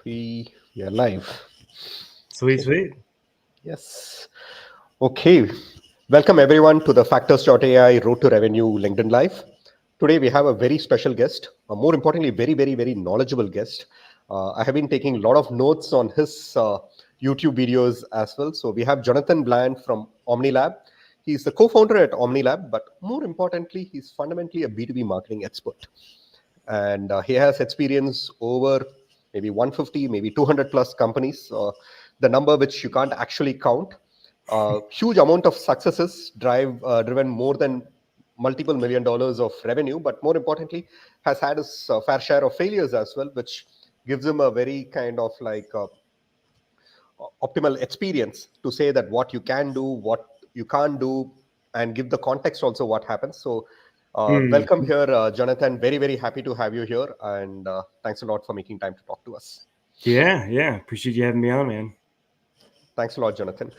We are live. Sweet, Okay. sweet. Yes. Okay. Welcome everyone to the Factors.ai Road to Revenue LinkedIn Live. Today we have a very special guest, more importantly, very knowledgeable guest. I have been taking a lot of notes on his YouTube videos as well. So we have Jonathan Bland from OmniLab. He's the co-founder at OmniLab, but more importantly, he's fundamentally a B2B marketing expert. And he has experience over maybe 150, maybe 200 plus companies, the number which you can't actually count. Huge amount of successes driven more than multiple $1 million of revenue, but more importantly, has had his fair share of failures as well, which gives him a very kind of like optimal experience to say that what you can do, what you can't do, and give the context also what happens. So, Mm. welcome here, Jonathan. Very happy to have you here, and thanks a lot for making time to talk to us. Yeah. Appreciate you having me on, man. Thanks a lot, Jonathan.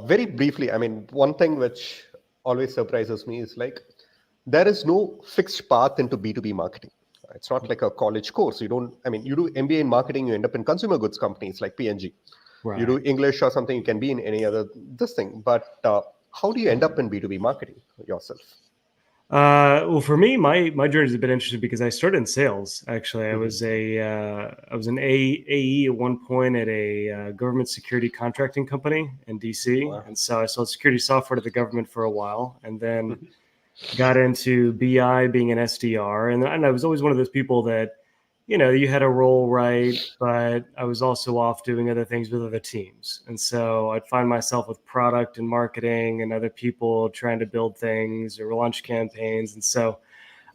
Very briefly, I mean, one thing which always surprises me is like there is no fixed path into B2B marketing. It's not like a college course. You don't, I mean, you do MBA in marketing, you end up in consumer goods companies like P&G. You do Right. English or something, you can be in any other this thing. But how do you end up in B2B marketing yourself? Well, for me, my journey has been interesting because I started in sales. Actually, I Mhm. was I was an AE at one point at a government security contracting company in DC, Wow. and so I sold security software to the government for a while, and then got into BI being an SDR, and I was always one of those people that, you had a role, right, but I was also off doing other things with other teams. And so I'd find myself with product and marketing and other people trying to build things or launch campaigns. And so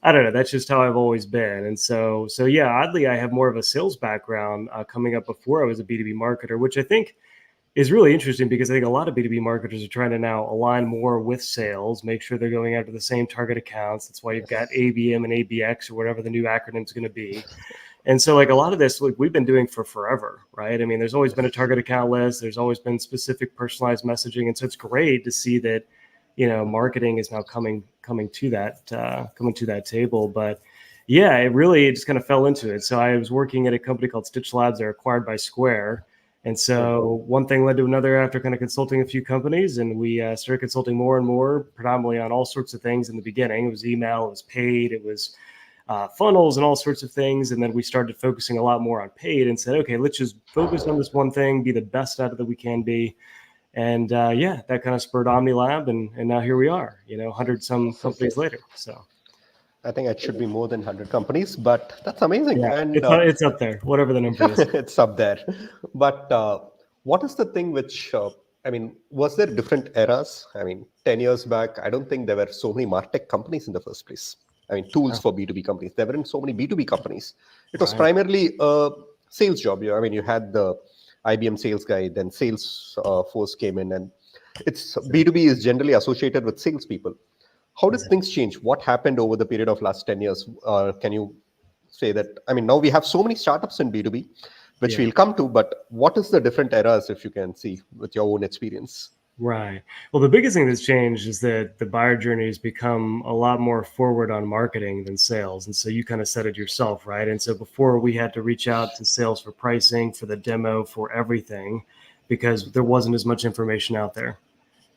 I don't know, that's just how I've always been. And so yeah, oddly, I have more of a sales background coming up before I was a B2B marketer, which I think is really interesting because I think a lot of B2B marketers are trying to now align more with sales, make sure they're going after the same target accounts. That's why you've got Yes. ABM and ABX or whatever the new acronym is going to be. And so, like, a lot of this, like, we've been doing for forever, right? I mean, there's always been a Yes. target account list. There's always been specific personalized messaging, and so it's great to see that, marketing is now coming to that table. But yeah, it just kind of fell into it. So I was working at a company called Stitch Labs. They're acquired by Square. And Mhm. so one thing led to another after kind of consulting a few companies, and we started consulting more and more, predominantly on all sorts of things in the beginning. It was email, it was paid, it was funnels and all sorts of things. And then we started focusing a lot more on paid and said, okay, let's just focus on this one thing, be the best at it that we can be. And yeah, that kind of spurred OmniLab, and now here we are, 100 some Awesome. companies later. So I think it should be more than 100 companies, but that's amazing. yeah, And it's up there, whatever the number is. it's up there. But what is the thing which, I mean, was there different eras? I mean, 10 years back, I don't think there were so many MarTech companies in the first place. I mean, tools Oh, for B2B companies. There weren't so many B2B companies. It was right. primarily a sales job. I mean, you had the IBM sales guy, then sales force came in, and it's B2B is generally associated with salespeople. How did things change? What happened over the period of last 10 years? Can you say that? I mean, now we have so many startups in B2B, which Yeah. we'll come to, but what is the different eras, if you can see with your own experience? Right. Well, the biggest thing that's changed is that the buyer journey has become a lot more forward on marketing than sales. And so you kind of said it yourself, right? And so before we had to reach out to sales for pricing, for the demo, for everything, because there wasn't as much information out there.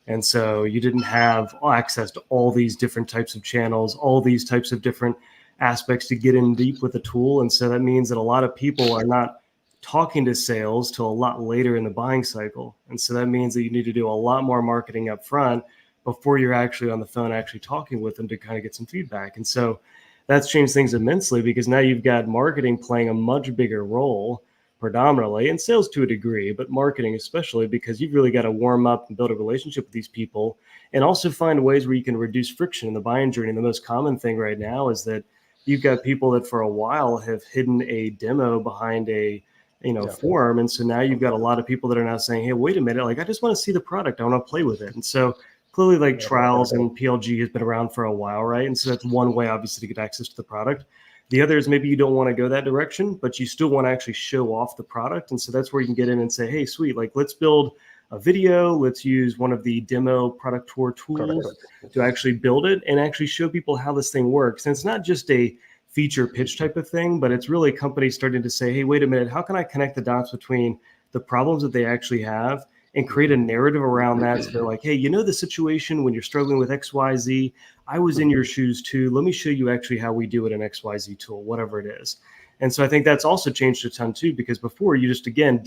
And so you didn't have access to all these different types of channels, all these types of different aspects to get in deep with the tool. And so that means that a lot of people are not talking to sales till a lot later in the buying cycle. And so that means that you need to do a lot more marketing up front before you're actually on the phone, actually talking with them to kind of get some feedback. And so that's changed things immensely because now you've got marketing playing a much bigger role predominantly, and sales to a degree, but marketing especially, because you've really got to warm up and build a relationship with these people and also find ways where you can reduce friction in the buying journey. And the most common thing right now is that you've got people that for a while have hidden a demo behind a Yeah. form. And so now you've got a lot of people that are now saying, hey, wait a minute, like I just want to see the product. I want to play with it. And so clearly like Yeah. trials and PLG has been around for a while, right? And so that's one way obviously to get access to the product. The other is maybe you don't want to go that direction, but you still want to actually show off the product. And so that's where you can get in and say, hey, sweet, like let's build a video. Let's use one of the demo product tour Product. tools to actually build it and actually show people how this thing works. And it's not just a feature pitch type of thing, but it's really companies starting to say, hey, wait a minute, how can I connect the dots between the problems that they actually have and create a narrative around that? So they're like, hey, you know, the situation when you're struggling with XYZ, I was in your shoes too. Let me show you actually how we do it in XYZ tool, whatever it is. And so I think that's also changed a ton too, because before you just, again,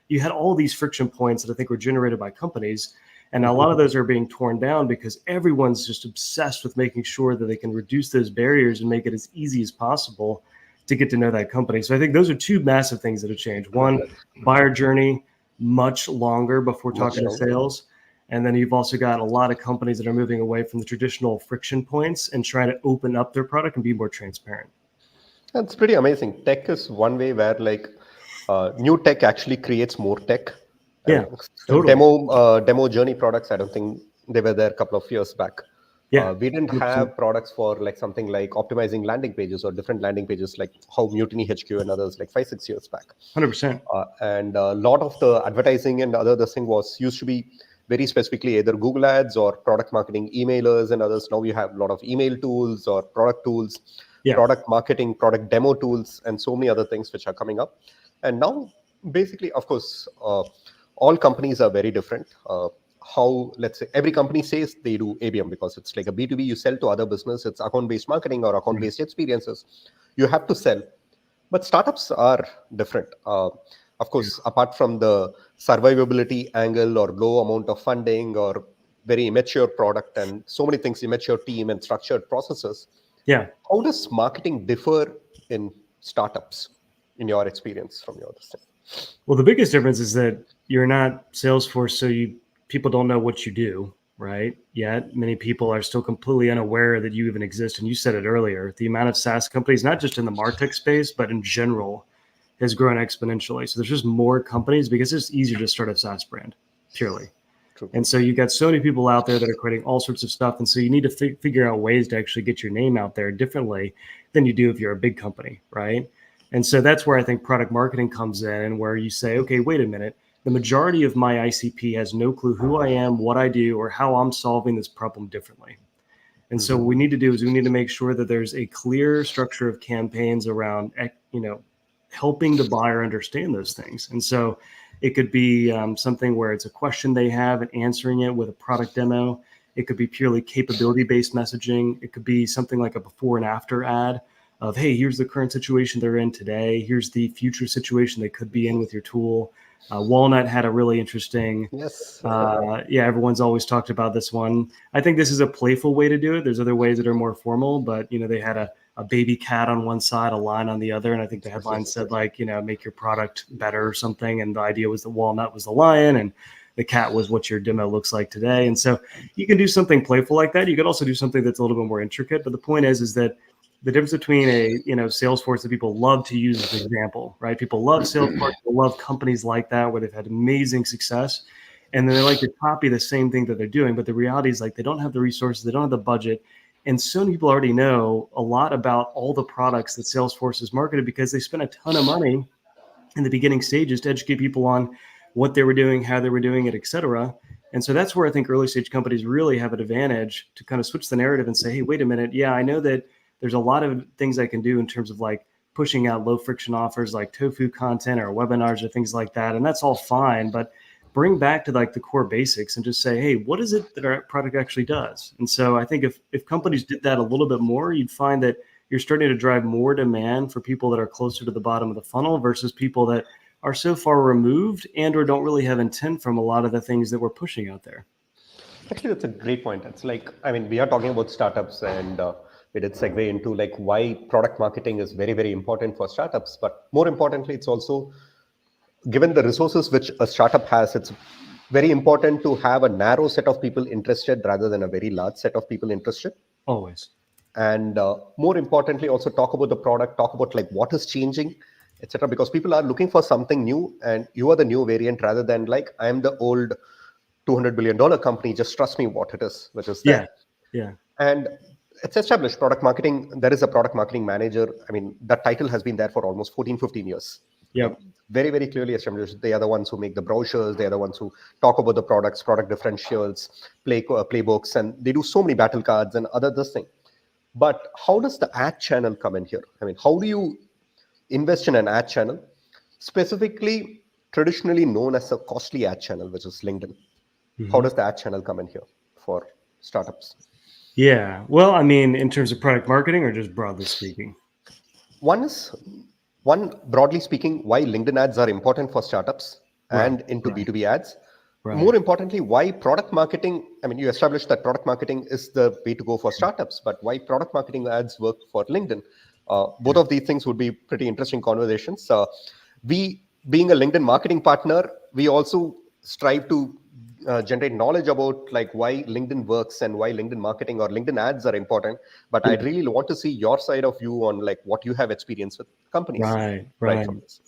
you had all these friction points that I think were generated by companies. And a lot of those are being torn down because everyone's just obsessed with making sure that they can reduce those barriers and make it as easy as possible to get to know that company. So I think those are two massive things that have changed. One, buyer journey, much longer before talking to sales. And then you've also got a lot of companies that are moving away from the traditional friction points and trying to open up their product and be more transparent. That's pretty amazing. Tech is one way where new tech actually creates more tech. Yeah, totally. Demo journey products, I don't think they were there a couple of years back. Yeah, we didn't 100%. have products for like something like optimizing landing pages or different landing pages, like how Mutiny HQ and others like 5-6 years back. 100%. And a lot of the advertising and this thing was used to be very specifically either Google Ads or product marketing emailers and others. Now you have a lot of email tools or product tools, product marketing, product demo tools, and so many other things which are coming up. And now, basically, of course, all companies are very different. How, let's say, every company says they do ABM because it's like a B2B, you sell to other business, it's account-based marketing or account-based experiences. You have to sell. But startups are different. Of course, apart from the survivability angle or low amount of funding or very immature product and so many things, immature team and structured processes. Yeah. How does marketing differ in startups in your experience from your understanding? Well, the biggest difference is that you're not Salesforce, so people don't know what you do, right? Yet many people are still completely unaware that you even exist. And you said it earlier, the amount of SaaS companies, not just in the MarTech space, but in general, has grown exponentially. So there's just more companies because it's easier to start a SaaS brand, purely. True. And so you've got so many people out there that are creating all sorts of stuff. And so you need to figure out ways to actually get your name out there differently than you do if you're a big company, right? And so that's where I think product marketing comes in, and where you say, okay, wait a minute. The majority of my ICP has no clue who I am, what I do, or how I'm solving this problem differently. And so what we need to do is we need to make sure that there's a clear structure of campaigns around, helping the buyer understand those things. And so it could be something where it's a question they have and answering it with a product demo. It could be purely capability-based messaging. It could be something like a before and after ad of, hey, here's the current situation they're in today. Here's the future situation they could be in with your tool. Walnut had a really interesting, everyone's always talked about this one. I think this is a playful way to do it. There's other ways that are more formal, but, they had a baby cat on one side, a lion on the other. And I think the headline said make your product better or something. And the idea was that Walnut was the lion and the cat was what your demo looks like today. And so you can do something playful like that. You could also do something that's a little bit more intricate. But the point is that the difference between Salesforce that people love to use as an example, right? People love Salesforce, people love companies like that where they've had amazing success. And then they like to copy the same thing that they're doing. But the reality is they don't have the resources, they don't have the budget. And so many people already know a lot about all the products that Salesforce has marketed because they spent a ton of money in the beginning stages to educate people on what they were doing, how they were doing it, et cetera. And so that's where I think early stage companies really have an advantage to kind of switch the narrative and say, hey, wait a minute. Yeah, I know that there's a lot of things I can do in terms of pushing out low friction offers like tofu content or webinars or things like that. And that's all fine, but bring back to the core basics and just say, hey, what is it that our product actually does? And so I think if companies did that a little bit more, you'd find that you're starting to drive more demand for people that are closer to the bottom of the funnel versus people that are so far removed and or don't really have intent from a lot of the things that we're pushing out there. Actually, that's a great point. It's we are talking about startups and we did segue into why product marketing is very, very important for startups. But more importantly, it's also, given the resources which a startup has, it's very important to have a narrow set of people interested rather than a very large set of people interested. Always. And more importantly, also talk about the product, talk about what is changing, etc. Because people are looking for something new and you are the new variant rather than I am the old $200 billion company, just trust me what it is, which is there. Yeah. And it's established product marketing. There is a product marketing manager. That title has been there for almost 14, 15 years. Yep. Very, very clearly established. They are the ones who make the brochures. They are the ones who talk about the products, product differentials, playbooks, and they do so many battle cards and other this thing. But how does the ad channel come in here? I mean, how do you invest in an ad channel, specifically traditionally known as a costly ad channel, which is LinkedIn? How Mhm. does the ad channel come in here for startups? Yeah. Well, I mean, in terms of product marketing or just broadly speaking? One is one broadly speaking, why LinkedIn ads are important for startups Right. and into Right. B2B ads. Right. More importantly, why product marketing. I mean, you established that product marketing is the way to go for startups, but why product marketing ads work for LinkedIn? Both Yeah. of these things would be pretty interesting conversations. We, being a LinkedIn marketing partner, we also strive to generate knowledge about like why LinkedIn works and why LinkedIn marketing or LinkedIn ads are important. But Yeah. I'd really want to see your side of view on like what you have experience with companies Right. right Right. from this.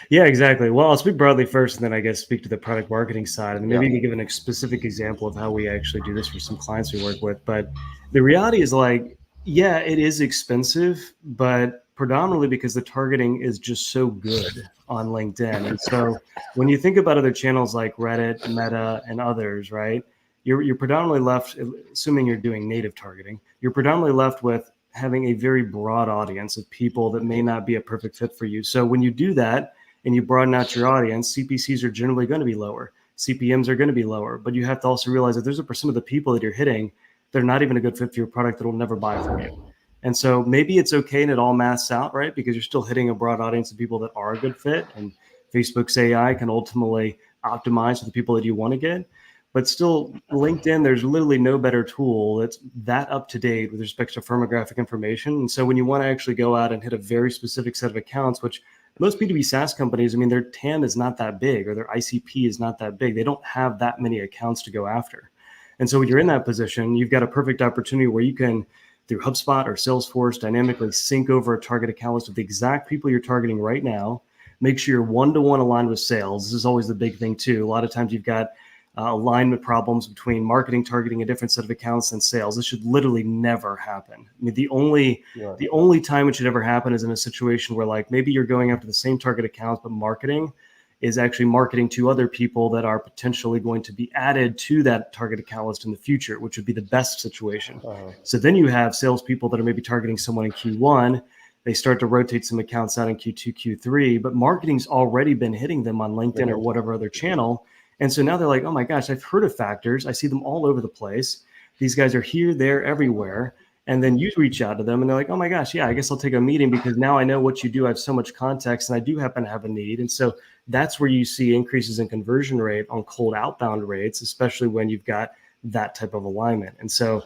Yeah, exactly. Well, I'll speak broadly first, and then I guess speak to the product marketing side, and then Yeah. maybe you can give a specific example of how we actually do this for some clients we work with. But the reality is, like, yeah, it is expensive, but predominantly because the targeting is just so good on LinkedIn. And so when you think about other channels like Reddit, Meta, and others, right? You're predominantly left, assuming you're doing native targeting, you're predominantly left with having a very broad audience of people that may not be a perfect fit for you. So when you do that, and you broaden out your audience, CPCs are generally going to be lower. CPMs are going to be lower, but you have to also realize that there's a percent of the people that you're hitting, they're not even a good fit for your product that will never buy from you. And so maybe it's okay and it all masks out, right? Because you're still hitting a broad audience of people that are a good fit. And Facebook's AI can ultimately optimize for the people that you want to get. But still, LinkedIn, there's literally no better tool that's that up to date with respect to firmographic information. And so when you want to actually go out and hit a very specific set of accounts, which most B2B SaaS companies, I mean, their TAM is not that big or their ICP is not that big. They don't have that many accounts to go after. And so when you're in that position, you've got a perfect opportunity where you can, through HubSpot or Salesforce, dynamically sync over a target account list with the exact people you're targeting right now. Make sure you're one-to-one aligned with sales. This is always the big thing too. A lot of times you've got alignment problems between marketing targeting a different set of accounts and sales. This should literally never happen. I mean, the only time it should ever happen is in a situation where like maybe you're going after the same target accounts, but marketing is actually marketing to other people that are potentially going to be added to that target account list in the future, which would be the best situation. So then you have salespeople that are maybe targeting someone in Q1. They start to rotate some accounts out in Q2, Q3, but marketing's already been hitting them on LinkedIn or whatever other channel. And so now they're like, oh my gosh, I've heard of Factors. I see them all over the place. These guys are here, there, everywhere. And then you reach out to them and they're like, oh my gosh, yeah, I guess I'll take a meeting because now I know what you do. I have so much context and I do happen to have a need. And so that's where you see increases in conversion rate on cold outbound rates, especially when you've got that type of alignment. And so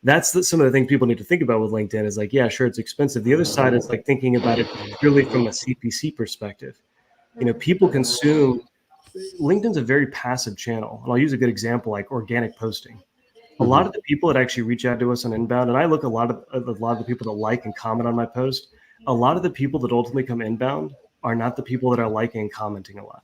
that's some of the things people need to think about with LinkedIn is like, yeah, sure, it's expensive. The other side is like thinking about it purely from a CPC perspective. You know, people consume LinkedIn's a very passive channel. And I'll use a good example like organic posting. A lot of the people that actually reach out to us on inbound, and I look a lot of the people that like and comment on my post, a lot of the people that ultimately come inbound are not the people that are liking and commenting a lot,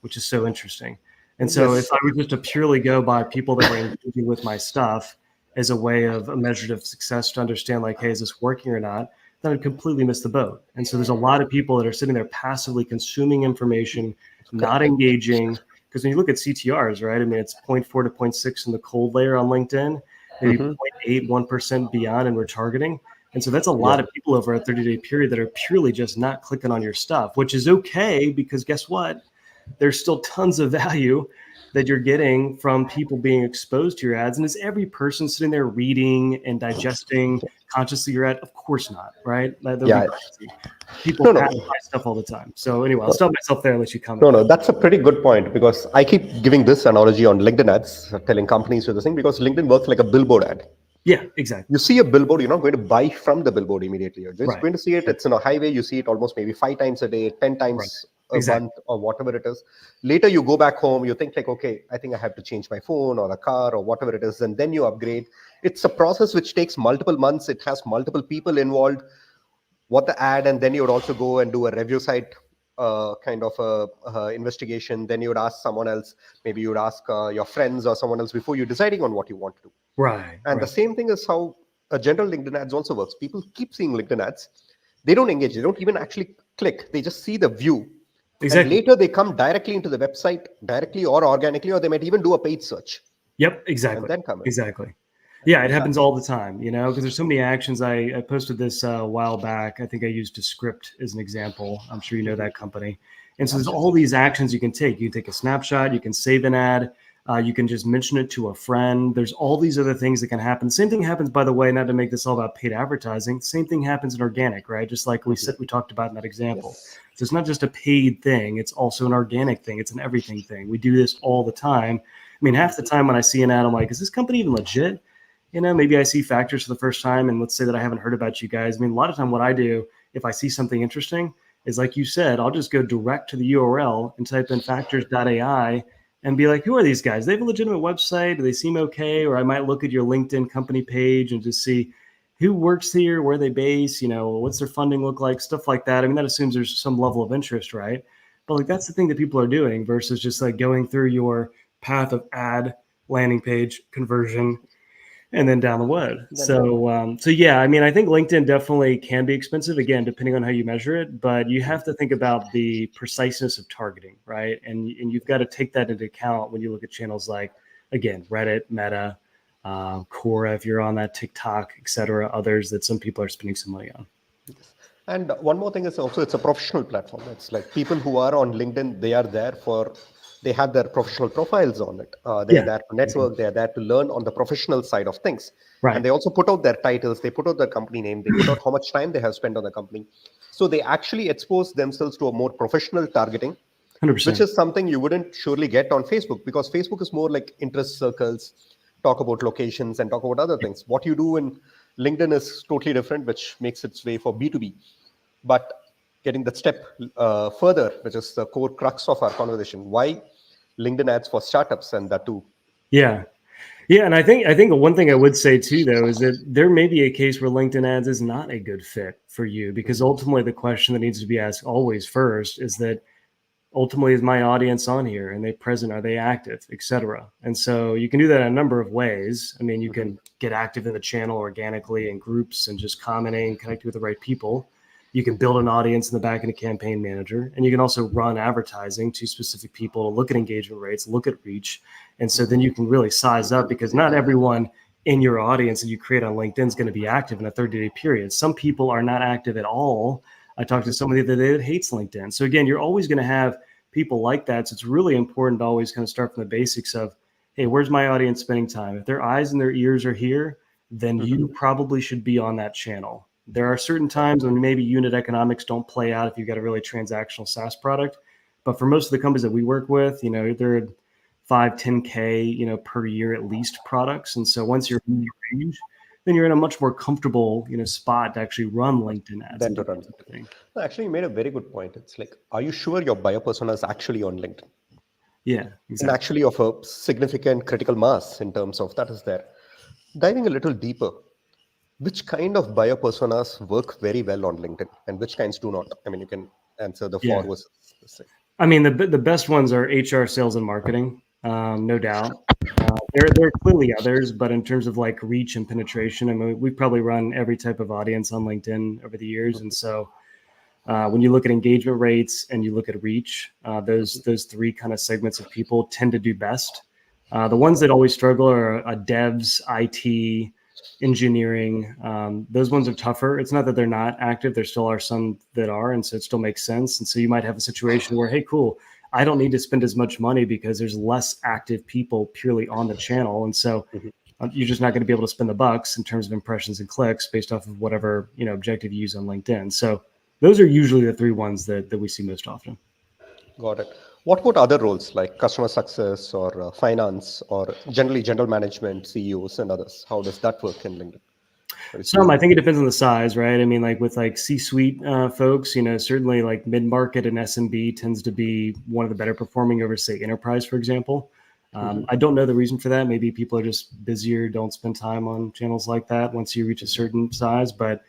which is so interesting. And so if Yes. I were just to purely go by people that were engaging with my stuff as a way of a measure of success to understand like, hey, is this working or not? Then I'd completely miss the boat. And so there's a lot of people that are sitting there passively consuming information, not engaging. Because when you look at CTRs, right? I mean, it's 0.4 to 0.6 in the cold layer on LinkedIn, maybe 0.8, 1% beyond in retargeting. And so that's a lot of people over a 30-day period that are purely just not clicking on your stuff, which is okay because guess what? There's still tons of value that you're getting from people being exposed to your ads. And is every person sitting there reading and digesting consciously your ad? Of course not, right? That would be Yeah. crazy. People No, pass no. by stuff all the time. So anyway, I'll stop myself there and let you comment. No, no, that's a pretty good point because I keep giving this analogy on LinkedIn ads, telling companies to the thing because LinkedIn works like a billboard ad. Yeah, exactly. You see a billboard, you're not going to buy from the billboard immediately. You're just Right. going to see it. It's in a highway. You see it almost maybe 5 times a day, 10 Right. times a Exactly. month, or whatever it is. Later, you go back home. You think like, okay, I think I have to change my phone or the car or whatever it is, and then you upgrade. It's a process which takes multiple months. It has multiple people involved. What the ad, and then you would also go and do a review site kind of a investigation. Then you would ask someone else. Maybe you would ask your friends or someone else before you deciding on what you want to do. Right. And the Right. same thing is how a general LinkedIn ads also works. People keep seeing LinkedIn ads. They don't engage. They don't even actually click. They just see the view. And Exactly. later they come directly into the website, directly or organically, or they might even do a paid search Yep. and Exactly. then come in. Exactly. Yeah, it happens all the time, because there's so many actions. I posted this a while back. I think I used Descript as an example. I'm sure you know that company. And so there's all these actions you can take. You can take a snapshot, you can save an ad, you can just mention it to a friend. There's all these other things that can happen. Same thing happens, by the way, not to make this all about paid advertising. Same thing happens in organic, right? Just like we talked about in that example. Yes. So it's not just a paid thing. It's also an organic thing. It's an everything thing. We do this all the time. I mean, half the time when I see an ad, I'm like, is this company even legit? Maybe I see Factors for the first time, and let's say that I haven't heard about you guys. I mean, a lot of time what I do, if I see something interesting, is like you said, I'll just go direct to the URL and type in factors.ai and be like, who are these guys? They have a legitimate website. Do they seem okay? Or I might look at your LinkedIn company page and just see who works here, where they base, what's their funding look like, stuff like that. I mean, that assumes there's some level of interest, right? But like that's the thing that people are doing versus just like going through your path of ad, landing page, conversion, and then down the road. So yeah, I mean, I think LinkedIn definitely can be expensive, again, depending on how you measure it, but you have to think about the preciseness of targeting, right? And you've got to take that into account when you look at channels like, again, Reddit, Meta, Quora, if you're on that, TikTok, et cetera, others that some people are spending some money on. And one more thing is also it's a professional platform. It's like people who are on LinkedIn, they have their professional profiles on it. They're there to network. They're there to learn on the professional side of things. Right. And they also put out their titles. They put out their company name. They put out how much time they have spent on the company. So they actually expose themselves to a more professional targeting, 100%. which is something you wouldn't surely get on Facebook, because Facebook is more like interest circles, talk about locations and talk about other things. What you do in LinkedIn is totally different, which makes its way for B2B. But getting that step further, which is the core crux of our conversation, why LinkedIn ads for startups and that too. Yeah. Yeah, and I think one thing I would say too, though, is that there may be a case where LinkedIn ads is not a good fit for you, because ultimately the question that needs to be asked always first is that ultimately, is my audience on here? And they present? Are they active, et cetera? And so you can do that in a number of ways. I mean, you can get active in the channel organically in groups and just commenting, connecting with the right people. You can build an audience in the back end of Campaign Manager, and you can also run advertising to specific people to look at engagement rates, look at reach. And so then you can really size up, because not everyone in your audience that you create on LinkedIn is going to be active in a 30-day period. Some people are not active at all. I talked to somebody the other day that hates LinkedIn. So again, you're always going to have people like that. So it's really important to always kind of start from the basics of, hey, where's my audience spending time? If their eyes and their ears are here, then you probably should be on that channel. There are certain times when maybe unit economics don't play out if you've got a really transactional SaaS product. But for most of the companies that we work with, they're 5, 10K, per year at least products. And so once you're in your range, then you're in a much more comfortable, spot to actually run LinkedIn ads. Then to run LinkedIn. Actually, you made a very good point. It's like, are you sure your buyer persona is actually on LinkedIn? Yeah, exactly. And actually of a significant critical mass in terms of that is there. Diving a little deeper, which kind of buyer personas work very well on LinkedIn and which kinds do not? I mean, you can answer the for versus the same. I mean, the best ones are HR, sales, and marketing, no doubt. There are clearly others, but in terms of like reach and penetration, I mean, we've probably run every type of audience on LinkedIn over the years. And so when you look at engagement rates and you look at reach, those three kind of segments of people tend to do best. The ones that always struggle are devs, IT, engineering. Those ones are tougher. It's not that they're not active. There still are some that are, and so it still makes sense. And so you might have a situation where, hey, cool, I don't need to spend as much money because there's less active people purely on the channel. And so you're just not going to be able to spend the bucks in terms of impressions and clicks based off of whatever, objective you use on LinkedIn. So those are usually the three ones that we see most often. Got it. What about other roles like customer success or finance or generally general management, CEOs and others? How does that work in LinkedIn? I think it depends on the size, right? I mean, like with like C-suite folks, certainly like mid-market and SMB tends to be one of the better performing over, say, enterprise, for example. I don't know the reason for that. Maybe people are just busier, don't spend time on channels like that once you reach a certain size. But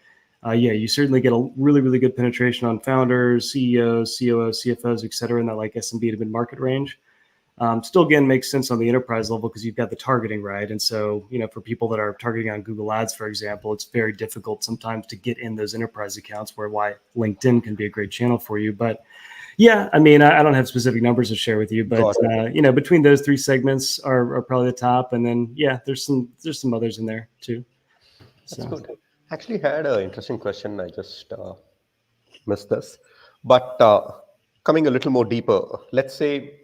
yeah, you certainly get a really, really good penetration on founders, CEOs, COOs, CFOs, et cetera, in that like SMB to mid-market range. Still, again, makes sense on the enterprise level because you've got the targeting, right? And so, for people that are targeting on Google Ads, for example, it's very difficult sometimes to get in those enterprise accounts why LinkedIn can be a great channel for you. But Yeah, I mean, I don't have specific numbers to share with you, but Got it. between those three segments are probably the top, and then yeah, there's some others in there too. That's So good. Actually, had an interesting question. I just missed this. But coming a little more deeper, let's say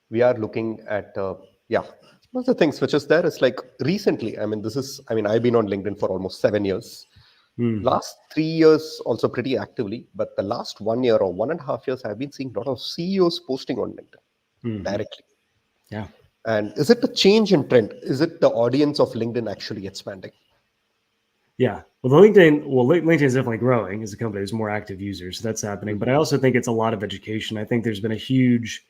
we are looking at, yeah, one of the things which is there is like recently, I've been on LinkedIn for almost 7 years. mhm, Last 3 years, also pretty actively, but the last 1 year or 1.5 years, I've been seeing a lot of CEOs posting on LinkedIn mhm, directly. yeah. And is it a change in trend? Is it the audience of LinkedIn actually expanding? Yeah. LinkedIn is definitely growing as a company. There's more active users. So that's happening. But I also think it's a lot of education. I think there's been a huge,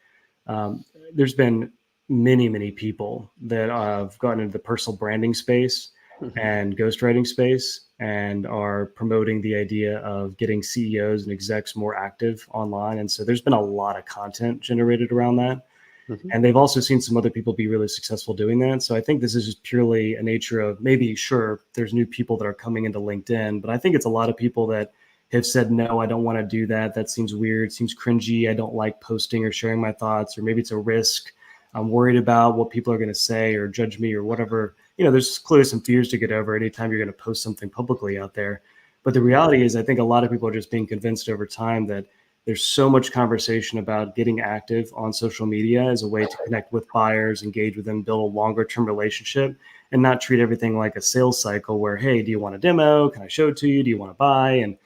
there's been many people that have gotten into the personal branding space and ghostwriting space and are promoting the idea of getting CEOs and execs more active online. And so there's been a lot of content generated around that. Mhm. And they've also seen some other people be really successful doing that. So I think this is just purely a nature of maybe, sure, there's new people that are coming into LinkedIn, but I think it's a lot of people that have said, no, I don't want to do that. That seems weird, seems cringy. I don't like posting or sharing my thoughts, or maybe it's a risk. I'm worried about what people are going to say or judge me or whatever. There's clearly some fears to get over anytime you're going to post something publicly out there. But the reality is, I think a lot of people are just being convinced over time that there's so much conversation about getting active on social media as a way to connect with buyers, engage with them, build a longer term relationship, and not treat everything like a sales cycle where, hey, do you want a demo? Can I show it to you? Do you want to buy? And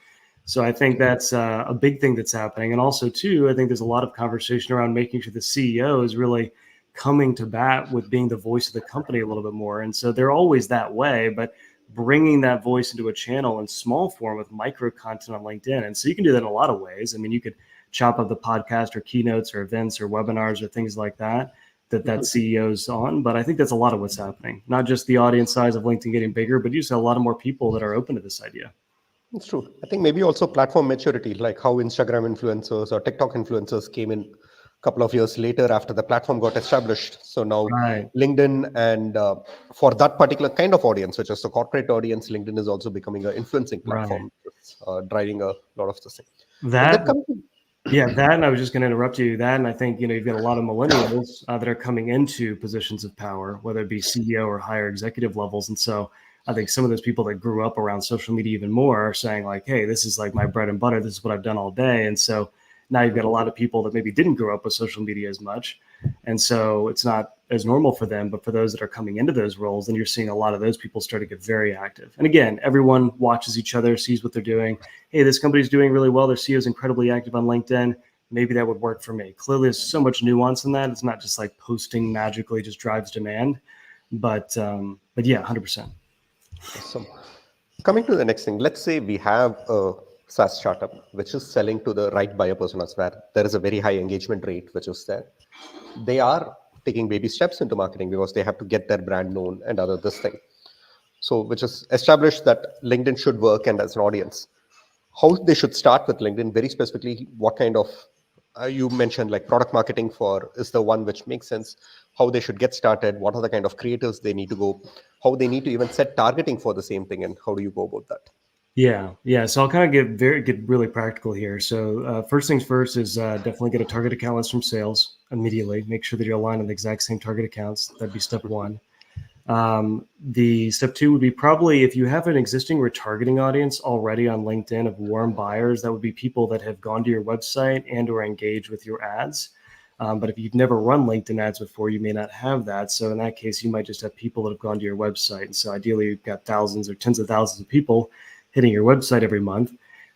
so I think that's a big thing that's happening. And also, too, I think there's a lot of conversation around making sure the CEO is really coming to bat with being the voice of the company a little bit more. And so they're always that way, but bringing that voice into a channel in small form with micro content on LinkedIn. And so you can do that in a lot of ways. I mean, you could chop up the podcast or keynotes or events or webinars or things like that that CEO's on. But I think that's a lot of what's happening. Not just the audience size of LinkedIn getting bigger, but you just have a lot of more people that are open to this idea. It's true. I think maybe also platform maturity, like how Instagram influencers or TikTok influencers came in a couple of years later after the platform got established. So now Right. LinkedIn and for that particular kind of audience, which is the corporate audience, LinkedIn is also becoming an influencing Right. platform, driving a lot of the thing. When That that comes to, Yeah, that, and I was just going to interrupt you. That, and I think you've got a lot of millennials that are coming into positions of power, whether it be CEO or higher executive levels. And so, I think some of those people that grew up around social media even more are saying like, "Hey, this is like my bread and butter. This is what I've done all day." And so now you've got a lot of people that maybe didn't grow up with social media as much, and so it's not as normal for them. But for those that are coming into those roles, then you're seeing a lot of those people start to get very active. And again, everyone watches each other, sees what they're doing. Hey, this company's doing really well. Their CEO is incredibly active on LinkedIn. Maybe that would work for me. Clearly, there's so much nuance in that. It's not just like posting magically just drives demand, but yeah, 100%. awesome. Coming to the next thing, let's say we have a SaaS startup which is selling to the right buyer personas where there is a very high engagement rate, which is there. They are taking baby steps into marketing because they have to get their brand known and other this thing. So, which is established that LinkedIn should work and as an audience. How they should start with LinkedIn, very specifically, what kind of, you mentioned like product marketing for is the one which makes sense, how they should get started, what are the kind of creators they need to go, how they need to even set targeting for the same thing, and how do you go about that? Yeah. So I'll kind of get really practical here. So first things first is definitely get a target account list from sales immediately. Make sure that you're aligned on the exact same target accounts. That'd be step one. The step two would be probably if you have an existing retargeting audience already on LinkedIn of warm buyers, that would be people that have gone to your website and or engaged with your ads. But if you've never run LinkedIn ads before, you may not have that. So in that case, you might just have people that have gone to your website. And so ideally, you've got thousands or tens of thousands of people hitting your website every month.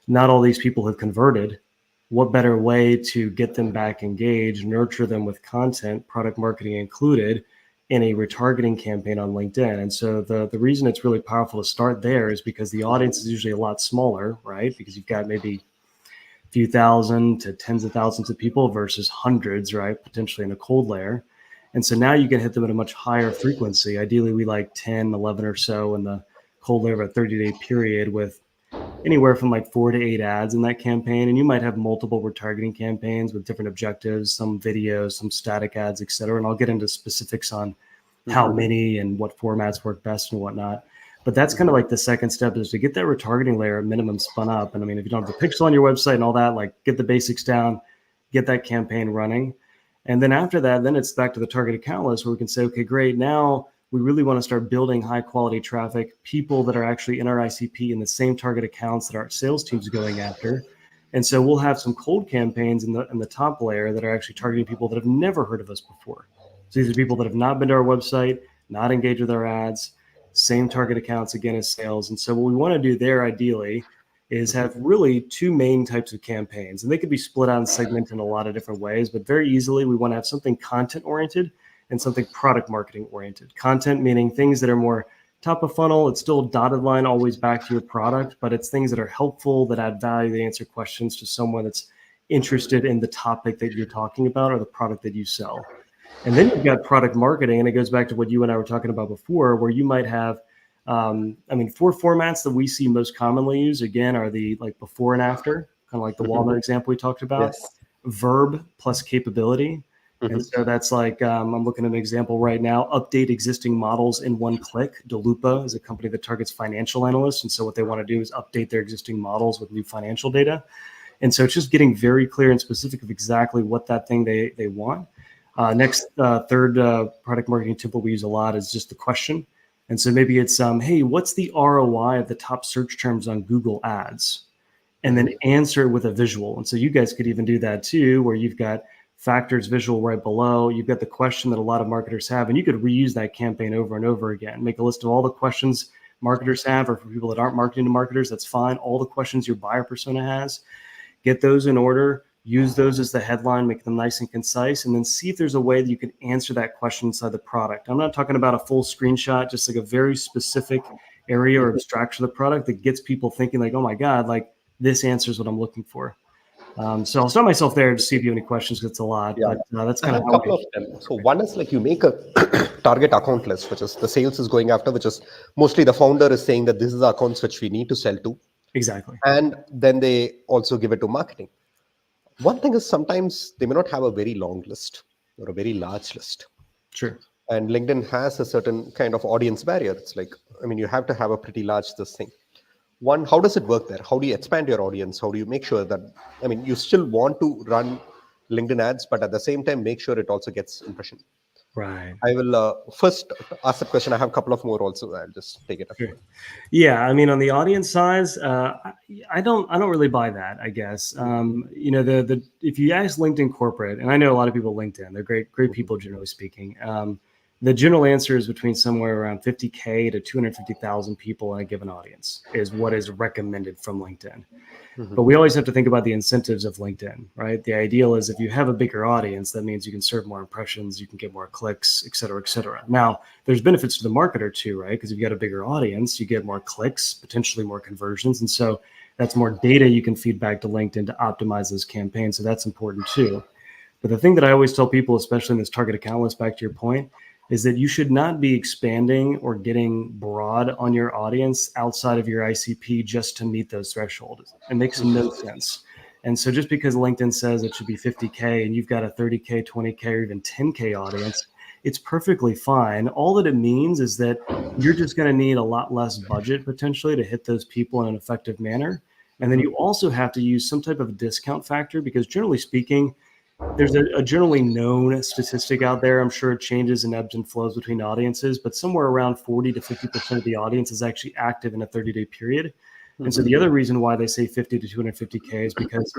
Not all these people have converted. What better way to get them back engaged, nurture them with content, product marketing included, in a retargeting campaign on LinkedIn? And so the reason it's really powerful to start there is because the audience is usually a lot smaller, right? Because you've got maybe a few thousand to tens of thousands of people versus hundreds, right? Potentially in a cold layer. And so now you can hit them at a much higher frequency. Ideally, we like 10, 11 or so in the cold layer of a 30-day period with anywhere from like 4 to 8 ads in that campaign. And you might have multiple retargeting campaigns with different objectives, some videos, some static ads, et cetera. And I'll get into specifics on how Mhm. many and what formats work best and whatnot. But that's kind of like the second step is to get that retargeting layer at minimum spun up. And I mean, if you don't have the pixel on your website and all that, like get the basics down, get that campaign running. And then after that, then it's back to the target account list where we can say, okay, great. Now we really want to start building high quality traffic, people that are actually in our ICP in the same target accounts that our sales team's going after. And so we'll have some cold campaigns in the top layer that are actually targeting people that have never heard of us before. So these are people that have not been to our website, not engaged with our ads, same target accounts again as sales. And so what we want to do there ideally is have really two main types of campaigns. And they could be split out and segmented in a lot of different ways, but very easily we want to have something content oriented and something product marketing oriented. Content meaning things that are more top of funnel. It's still a dotted line always back to your product, but it's things that are helpful, that add value, that answer questions to someone that's interested in the topic that you're talking about or the product that you sell. And then you've got product marketing, and it goes back to what you and I were talking about before, where you might have, four formats that we see most commonly used, again, are the like before and after, kind of like the Walmart example we talked about, Yes. verb plus capability. And so that's like, I'm looking at an example right now, update existing models in one click. Delupa is a company that targets financial analysts. And so what they want to do is update their existing models with new financial data. And so it's just getting very clear and specific of exactly what that thing they want. Third product marketing template we use a lot is just the question. And so maybe it's, hey, what's the ROI of the top search terms on Google Ads? And then answer with a visual. And so you guys could even do that too, where you've got factors visual right below. You've got the question that a lot of marketers have, and you could reuse that campaign over and over again. Make a list of all the questions marketers have, or for people that aren't marketing to marketers, that's fine. All the questions your buyer persona has, get those in order, use those as the headline, make them nice and concise, and then see if there's a way that you can answer that question inside the product. I'm not talking about a full screenshot, just like a very specific area or abstraction of the product that gets people thinking like, oh my God, like this answers what I'm looking for. So I'll start myself there to see if you have any questions, because it's a lot, Yeah. but that's I kind have of a couple of them. So one is like you make a target account list, which is the sales is going after, which is mostly the founder is saying that this is the accounts which we need to sell to. Exactly. And then they also give it to marketing. One thing is sometimes they may not have a very long list or a very large list. Sure. And LinkedIn has a certain kind of audience barrier. It's like, you have to have a pretty large this thing. One, how does it work there? How do you expand your audience? How do you make sure that, you still want to run LinkedIn ads, but at the same time, make sure it also gets impression? Right. I will first ask the question. I have a couple of more also. I'll just take it up. Sure. Yeah, I mean, on the audience size, I don't really buy that. I guess the if you ask LinkedIn corporate, and I know a lot of people at LinkedIn, they're great people generally speaking. The general answer is between somewhere around 50K to 250,000 people in a given audience is what is recommended from LinkedIn. But we always have to think about the incentives of LinkedIn, right? The ideal is if you have a bigger audience, that means you can serve more impressions, you can get more clicks, et cetera, et cetera. Now, there's benefits to the marketer too, right? Because if you've got a bigger audience, you get more clicks, potentially more conversions. And so that's more data you can feed back to LinkedIn to optimize those campaigns. So that's important too. But the thing that I always tell people, especially in this target account list, back to your point, is that you should not be expanding or getting broad on your audience outside of your ICP just to meet those thresholds. It makes no sense. And so just because LinkedIn says it should be 50K and you've got a 30K, 20K, or even 10K audience, it's perfectly fine. All that it means is that you're just going to need a lot less budget potentially to hit those people in an effective manner. And then you also have to use some type of a discount factor, because generally speaking, there's a generally known statistic out there. I'm sure it changes and ebbs and flows between audiences, but somewhere around 40 to 50% of the audience is actually active in a 30-day period. And so the other reason why they say 50 to 250K is because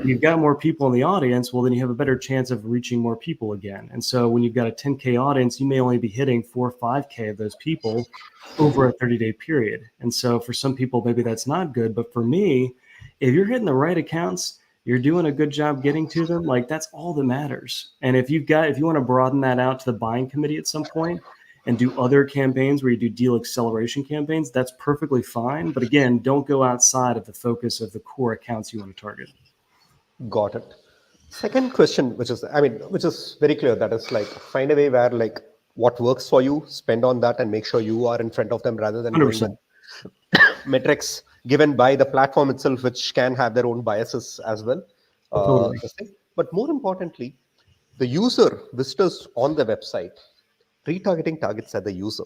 you've got more people in the audience, well, then you have a better chance of reaching more people again. And so when you've got a 10K audience, you may only be hitting 4 or 5K of those people over a 30-day period. And so for some people, maybe that's not good. But for me, if you're hitting the right accounts, you're doing a good job getting to them, like that's all that matters. And if you want to broaden that out to the buying committee at some point and do other campaigns where you do deal acceleration campaigns, that's perfectly fine. But again, don't go outside of the focus of the core accounts you want to target. Got it. Second question, which is very clear, that is like find a way where like what works for you, spend on that and make sure you are in front of them rather than going 100%. with metrics given by the platform itself, which can have their own biases as well. Totally. But more importantly, the user visitors on the website, retargeting targets at the user.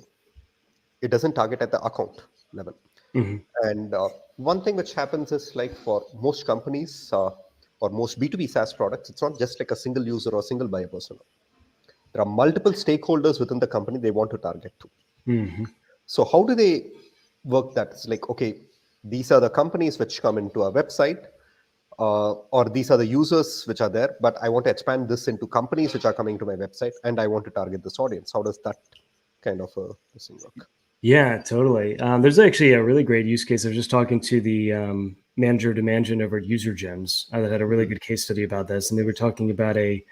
It doesn't target at the account level. Mhm. And one thing which happens is like for most companies, or most B2B SaaS products, it's not just like a single user or single buyer persona. There are multiple stakeholders within the company they want to target to. Mm-hmm. So how do they work that? It's like, okay, these are the companies which come into our website, or these are the users which are there, but I want to expand this into companies which are coming to my website, and I want to target this audience. How does that kind of this thing work? Yeah, totally. There's actually a really great use case. I was just talking to the manager to management over at User Gems that had a really good case study about this, and they were talking about a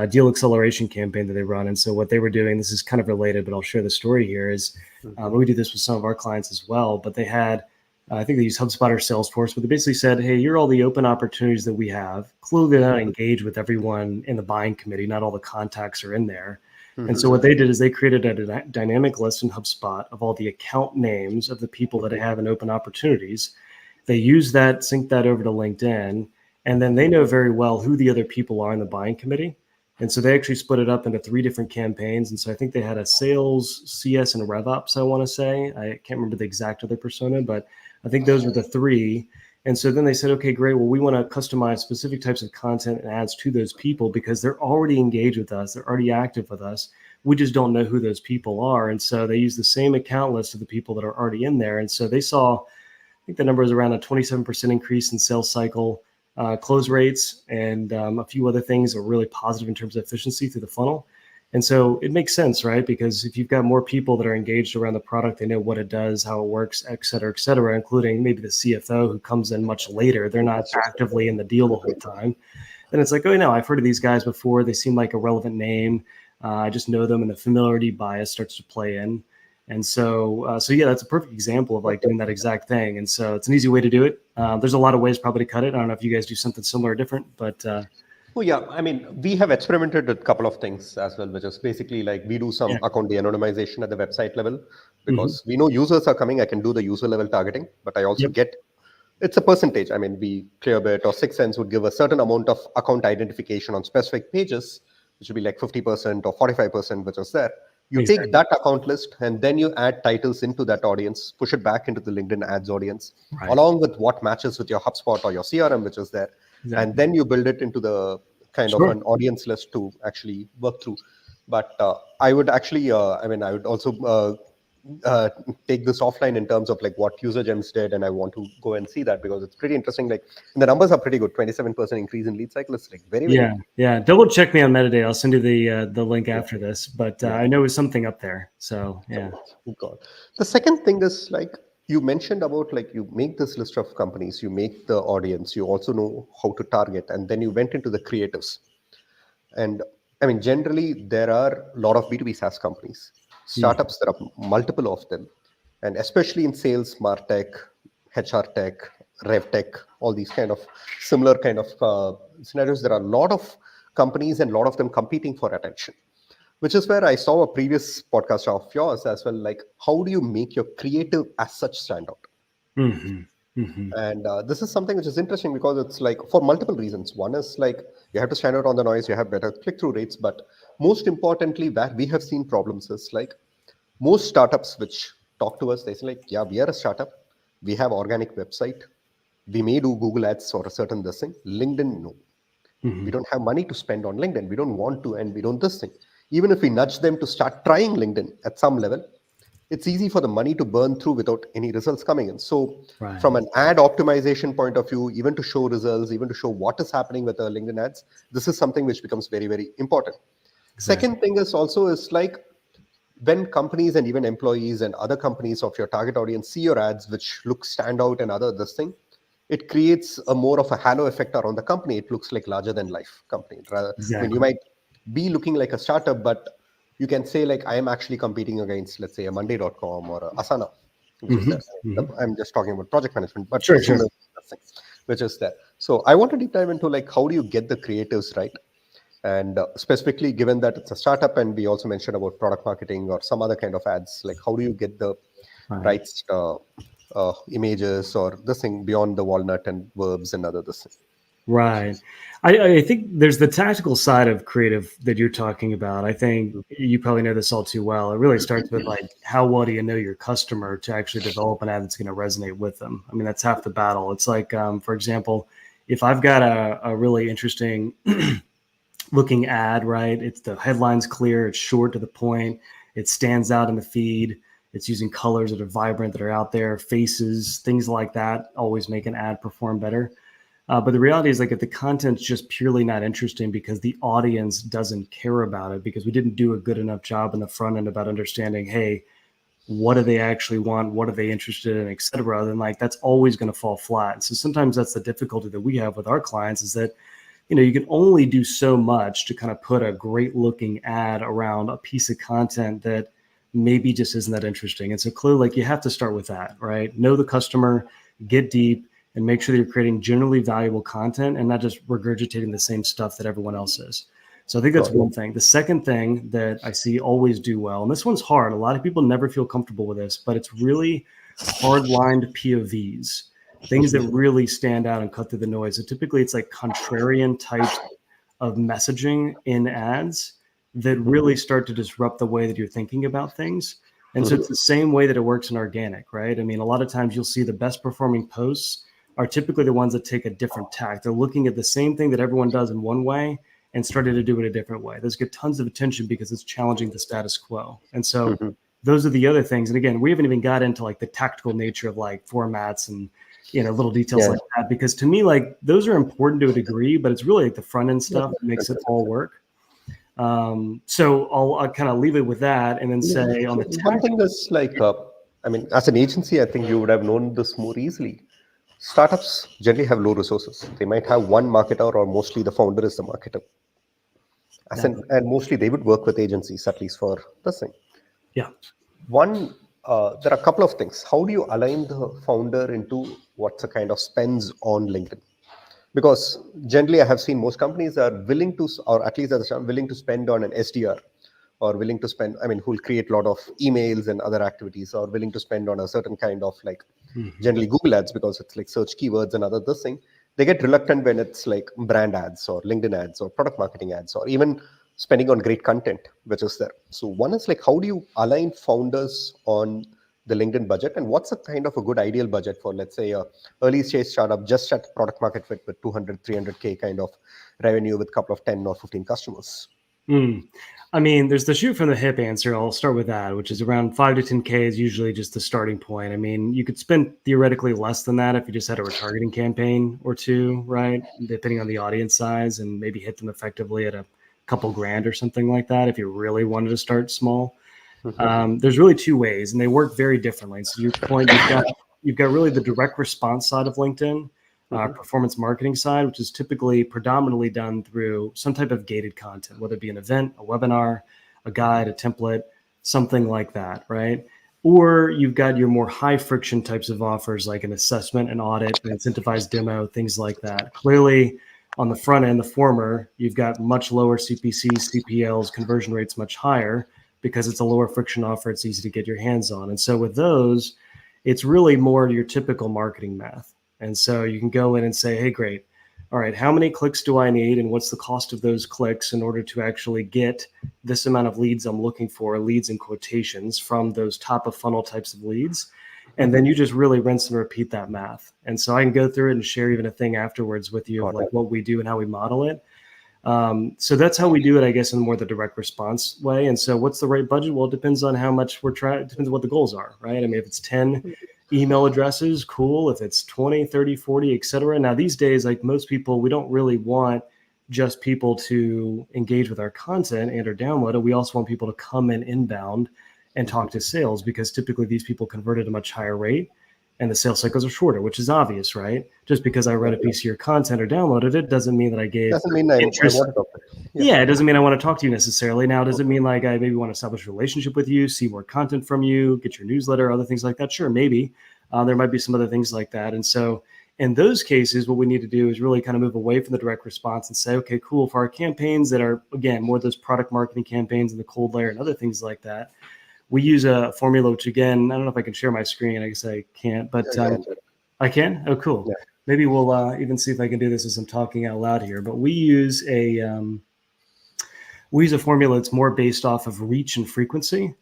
deal acceleration campaign that they run. And so what they were doing, this is kind of related, but I'll share the story here, is we do this with some of our clients as well, but they had, I think they used HubSpot or Salesforce, but they basically said, hey, here are all the open opportunities that we have. Clearly they're not engaged with everyone in the buying committee. Not all the contacts are in there. And so what they did is they created a dynamic list in HubSpot of all the account names of the people that have in open opportunities. They use that, sync that over to LinkedIn, and then they know very well who the other people are in the buying committee. And so they actually split it up into 3 different campaigns. And so I think they had a sales, CS, and RevOps, I want to say. I can't remember the exact other persona, but I think those were the 3. And so then they said, okay, great. Well, we want to customize specific types of content and ads to those people because they're already engaged with us. They're already active with us. We just don't know who those people are. And so they use the same account list of the people that are already in there. And so they saw, I think the number is around a 27% increase in sales cycle close rates, and a few other things are really positive in terms of efficiency through the funnel. And so it makes sense, right? Because if you've got more people that are engaged around the product, they know what it does, how it works, et cetera, including maybe the CFO who comes in much later. They're not actively in the deal the whole time. Then it's like, oh, no, I've heard of these guys before. They seem like a relevant name. I just know them, and the familiarity bias starts to play in. And so yeah, that's a perfect example of like doing that exact thing. And so it's an easy way to do it. There's a lot of ways probably to cut it. I don't know if you guys do something similar or different, but Oh yeah, I mean, we have experimented with a couple of things as well, which is basically like we do some account de-anonymization at the website level because we know users are coming. I can do the user level targeting, but I also get, it's a percentage. I mean, Clearbit or Sixth would give a certain amount of account identification on specific pages, which would be like 50% or 45%, which is there. You take that account list and then you add titles into that audience, push it back into the LinkedIn ads audience, along with what matches with your HubSpot or your CRM, which is there. And then you build it into the kind of an audience list to actually work through. But I would actually, I would also take this offline in terms of like what User Gems did, and I want to go and see that because it's pretty interesting. Like, and the numbers are pretty good. 27% increase in lead cycle is like very yeah. Double check me on metadata. I'll send you the link after this, but I know it's something up there. So yeah. God. The second thing is like you mentioned about like you make this list of companies, you make the audience, you also know how to target, and then you went into the creatives. And I mean, generally there are a lot of B2B SaaS companies. Startups, there are multiple of them, and especially in sales, martech, HR tech, rev tech, all these kind of similar kind of scenarios. There are a lot of companies and a lot of them competing for attention, which is where I saw a previous podcast of yours as well. Like, how do you make your creative as such stand out? And this is something which is interesting because it's like for multiple reasons. One is like you have to stand out on the noise, you have better click-through rates, but most importantly, where we have seen problems is like most startups which talk to us, they say like, yeah, we are a startup, we have organic website, we may do Google ads or a certain this thing. LinkedIn, no. We don't have money to spend on LinkedIn. We don't want to, and we don't this thing. Even if we nudge them to start trying LinkedIn at some level, it's easy for the money to burn through without any results coming in. So from an ad optimization point of view, even to show results, even to show what is happening with the LinkedIn ads, this is something which becomes very, very important. Second thing is also is like when companies and even employees and other companies of your target audience see your ads, which look stand out and other this thing, it creates a more of a halo effect around the company. It looks like larger than life company. Rather, I mean, you might be looking like a startup, but you can say like, I am actually competing against, let's say, a Monday.com or a Asana, which is there. I'm just talking about project management, but which is there. So I want to deep dive into like, how do you get the creatives right? And specifically given that it's a startup, and we also mentioned about product marketing or some other kind of ads, like how do you get the right images or this thing beyond the walnut and verbs and other this thing? Right. I think there's the tactical side of creative that you're talking about. I think you probably know this all too well. It really starts with like, how well do you know your customer to actually develop an ad that's going to resonate with them? I mean, that's half the battle. It's like, for example, if I've got a really interesting looking ad, right? It's the headline's clear, it's short to the point, it stands out in the feed, it's using colors that are vibrant, that are out there, faces, things like that always make an ad perform better. But the reality is, like, if the content's just purely not interesting because the audience doesn't care about it, because we didn't do a good enough job in the front end about understanding, hey, what do they actually want? What are they interested in, et cetera? Then, like, that's always going to fall flat. So sometimes that's the difficulty that we have with our clients, is that, you know, you can only do so much to kind of put a great looking ad around a piece of content that maybe just isn't that interesting. And so clearly, like, you have to start with that, right? Know the customer, get deep, and make sure that you're creating generally valuable content and not just regurgitating the same stuff that everyone else is. So I think that's one thing. The second thing that I see always do well, and this one's hard. A lot of people never feel comfortable with this, but it's really hard-lined POVs, things that really stand out and cut through the noise. So typically it's like contrarian types of messaging in ads that really start to disrupt the way that you're thinking about things. And so it's the same way that it works in organic, right? I mean, a lot of times you'll see the best performing posts are typically the ones that take a different tack. They're looking at the same thing that everyone does in one way and started to do it a different way. Those get tons of attention because it's challenging the status quo. And so those are the other things. And again, we haven't even got into like the tactical nature of like formats and, you know, little details like that, because to me, like, those are important to a degree, but it's really like the front end stuff that makes it all work. So I'll kind of leave it with that and then say on the one thing is like, I mean, as an agency, I think you would have known this more easily. Startups generally have low resources. They might have one marketer, or mostly the founder is the marketer. And mostly they would work with agencies, at least for this thing. Yeah. One, there are a couple of things. How do you align the founder into what's a kind of spends on LinkedIn? Because generally I have seen most companies are willing to, or at least are willing to spend on an SDR, or willing to spend, I mean, who'll create a lot of emails and other activities, or willing to spend on a certain kind of like, generally Google ads, because it's like search keywords and other this thing. They get reluctant when it's like brand ads or LinkedIn ads or product marketing ads, or even spending on great content, which is there. So one is like, how do you align founders on the LinkedIn budget, and what's a kind of a good ideal budget for, let's say, a early stage startup just at product market fit with 200, 300K kind of revenue with a couple of 10 or 15 customers? I mean, there's the shoot from the hip answer. I'll start with that, which is around 5 to 10K is usually just the starting point. I mean, you could spend theoretically less than that if you just had a retargeting campaign or two, right? Depending on the audience size, and maybe hit them effectively at a couple grand or something like that if you really wanted to start small. There's really two ways, and they work very differently. So to your point, you've got really the direct response side of LinkedIn, performance marketing side, which is typically predominantly done through some type of gated content, whether it be an event, a webinar, a guide, a template, something like that, right? Or you've got your more high friction types of offers, like an assessment, an audit, an incentivized demo, things like that. Clearly, on the front end, the former, you've got much lower CPCs, CPLs, conversion rates much higher, because it's a lower friction offer. It's easy to get your hands on. And so with those, it's really more your typical marketing math. And so you can go in and say, hey, great. All right, how many clicks do I need? And what's the cost of those clicks in order to actually get this amount of leads I'm looking for, leads and quotations from those top of funnel types of leads? And then you just really rinse and repeat that math. And so I can go through it and share even a thing afterwards with you of like what we do and how we model it. So that's how we do it, I guess, in more the direct response way. And so what's the right budget? Well, it depends on how much we're trying. It depends on what the goals are, right? I mean, if it's 10 email addresses, cool. If it's 20, 30, 40, et cetera. Now, these days, like most people, we don't really want just people to engage with our content and or download it. We also want people to come in inbound and talk to sales, because typically these people convert at a much higher rate and the sales cycles are shorter, which is obvious, right? Just because I read a piece of your content or downloaded it doesn't mean that I gave interest. Yeah, it doesn't mean I want to talk to you necessarily. Now, does it mean like I maybe want to establish a relationship with you, see more content from you, get your newsletter, other things like that? Sure, maybe. There might be some other things like that. And so in those cases, what we need to do is really kind of move away from the direct response and say, okay, cool. For our campaigns that are, again, more those product marketing campaigns and the cold layer and other things like that, we use a formula, which again, I don't know if I can share my screen. I guess I can't, but I can. Oh, cool. Yeah. Maybe we'll even see if I can do this as I'm talking out loud here. But we use a formula that's more based off of reach and frequency.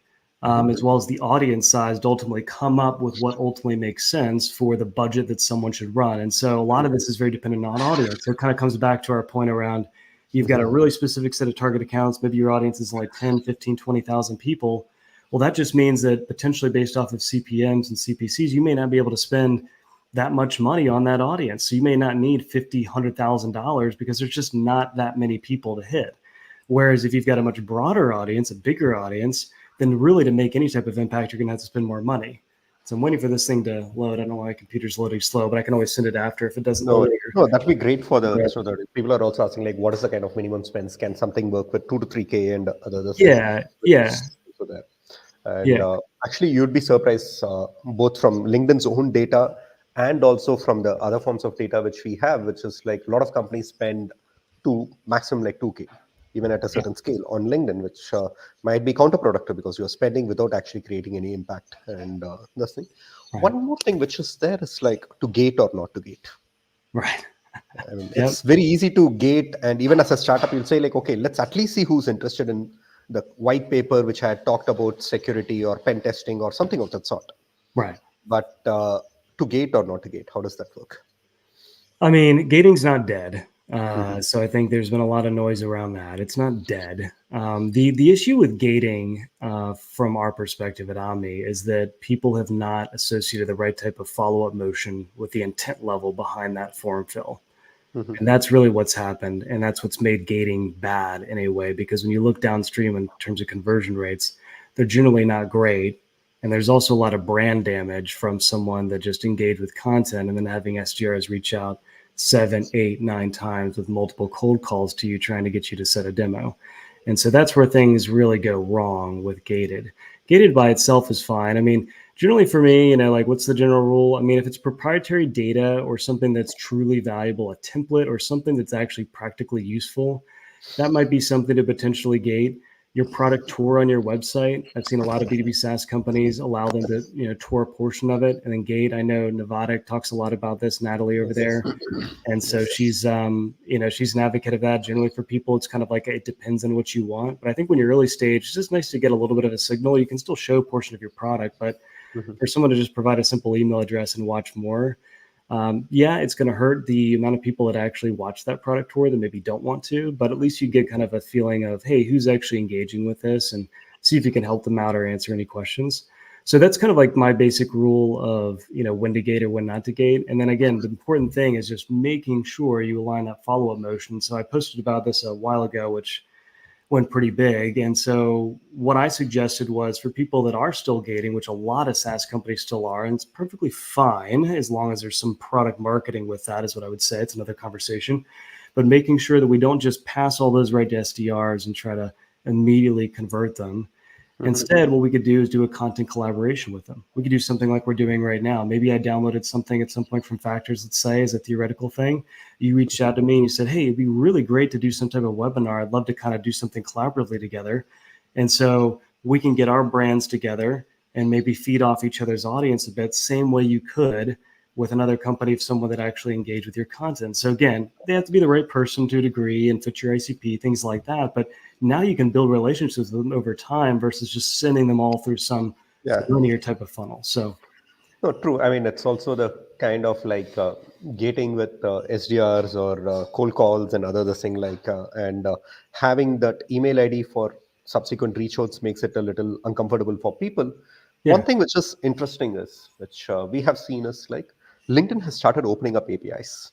as well as the audience size to ultimately come up with what ultimately makes sense for the budget that someone should run. And so a lot of this is very dependent on audience. So it kind of comes back to our point around you've got a really specific set of target accounts. Maybe your audience is like 10, 15, 20,000 people. Well, that just means that potentially based off of CPMs and CPCs, you may not be able to spend that much money on that audience. So you may not need $50,000, $100,000 because there's just not that many people to hit. Whereas if you've got a much broader audience, a bigger audience, then really to make any type of impact, you're going to have to spend more money. So I'm waiting for this thing to load. I don't know why my computer's loading slow, but I can always send it after if it doesn't load. No, that'd be great for the so that people are also asking like, what is the kind of minimum spends? Can something work with 2 to 3K and other Yeah. So that. And actually, you'd be surprised both from LinkedIn's own data and also from the other forms of data which we have, which is like a lot of companies spend to maximum like 2K, even at a certain scale on LinkedIn, which might be counterproductive because you're spending without actually creating any impact. And this thing. Right. One more thing which is there is like to gate or not to gate. Right. I mean, it's very easy to gate, and even as a startup, you'll say like, okay, let's at least see who's interested in the white paper which had talked about security or pen testing or something of that sort. Right. But to gate or not to gate, how does that work? I mean, gating's not dead. So I think there's been a lot of noise around that. It's not dead. The issue with gating from our perspective at Omni is that people have not associated the right type of follow-up motion with the intent level behind that form fill. And that's really what's happened. And that's what's made gating bad in a way, because when you look downstream in terms of conversion rates, they're generally not great. And there's also a lot of brand damage from someone that just engaged with content and then having SDRs reach out 7, 8, 9 times with multiple cold calls to you trying to get you to set a demo. And so that's where things really go wrong with gated. Gated by itself is fine. I mean, generally for me, like what's the general rule? I mean, if it's proprietary data or something that's truly valuable, a template or something that's actually practically useful, that might be something to potentially gate. Your product tour on your website. I've seen a lot of B2B SaaS companies allow them to, tour a portion of it and then gate. I know Novatic talks a lot about this, Natalie over there. And so she's, she's an advocate of that. Generally for people, it's kind of like, it depends on what you want. But I think when you're early stage, it's just nice to get a little bit of a signal. You can still show a portion of your product, but for someone to just provide a simple email address and watch more, it's going to hurt the amount of people that actually watch that product tour that maybe don't want to, but at least you get kind of a feeling of, hey, who's actually engaging with this, and see if you can help them out or answer any questions. So that's kind of like my basic rule of, when to gate or when not to gate. And then again, the important thing is just making sure you align that follow-up motion. So I posted about this a while ago, which went pretty big. And so what I suggested was for people that are still gating, which a lot of SaaS companies still are, and it's perfectly fine as long as there's some product marketing with that, is what I would say. It's another conversation. But making sure that we don't just pass all those right to SDRs and try to immediately convert them. Instead, what we could do is do a content collaboration with them. We could do something like we're doing right now. Maybe I downloaded something at some point from Factors, let's say, as a theoretical thing. You reached out to me and you said, hey, it'd be really great to do some type of webinar. I'd love to kind of do something collaboratively together. And so we can get our brands together and maybe feed off each other's audience a bit, same way you could with another company of someone that actually engaged with your content. So again, they have to be the right person to a degree and fit your ICP, things like that. But now you can build relationships with them over time versus just sending them all through some linear type of funnel. So, no, true. I mean, it's also the kind of like gating with SDRs or cold calls and other thing like, and having that email ID for subsequent reach outs makes it a little uncomfortable for people. One thing which is interesting is, which we have seen is like LinkedIn has started opening up APIs.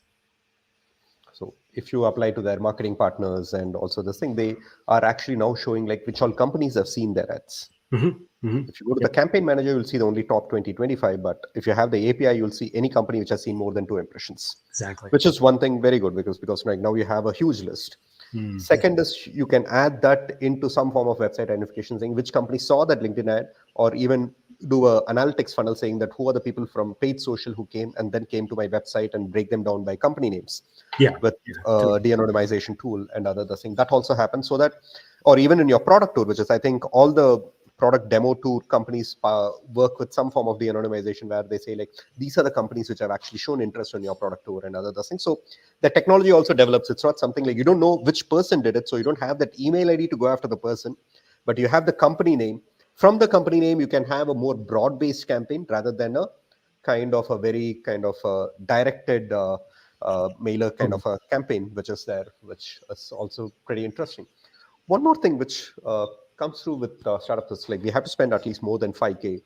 So if you apply to their marketing partners and also this thing, they are actually now showing like which all companies have seen their ads. If you go to the campaign manager, you'll see the only top 20, 25. But if you have the API, you'll see any company which has seen more than 2 impressions. Exactly. Which is one thing very good because right now you have a huge list. Second is you can add that into some form of website identification, saying which company saw that LinkedIn ad, or even do a analytics funnel saying that who are the people from paid social who came and then came to my website, and break them down by company names with de-anonymization tool and other thing. That also happens, so that, or even in your product tour, which is I think all the product demo tour companies work with some form of de-anonymization where they say like, these are the companies which have actually shown interest in your product tour and other things. So the technology also develops. It's not something like you don't know which person did it. So you don't have that email ID to go after the person, but you have the company name from the company name, you can have a more broad-based campaign rather than a kind of a very kind of a directed mailer kind of a campaign, which is there, which is also pretty interesting. One more thing which comes through with startups is like we have to spend at least more than 5K.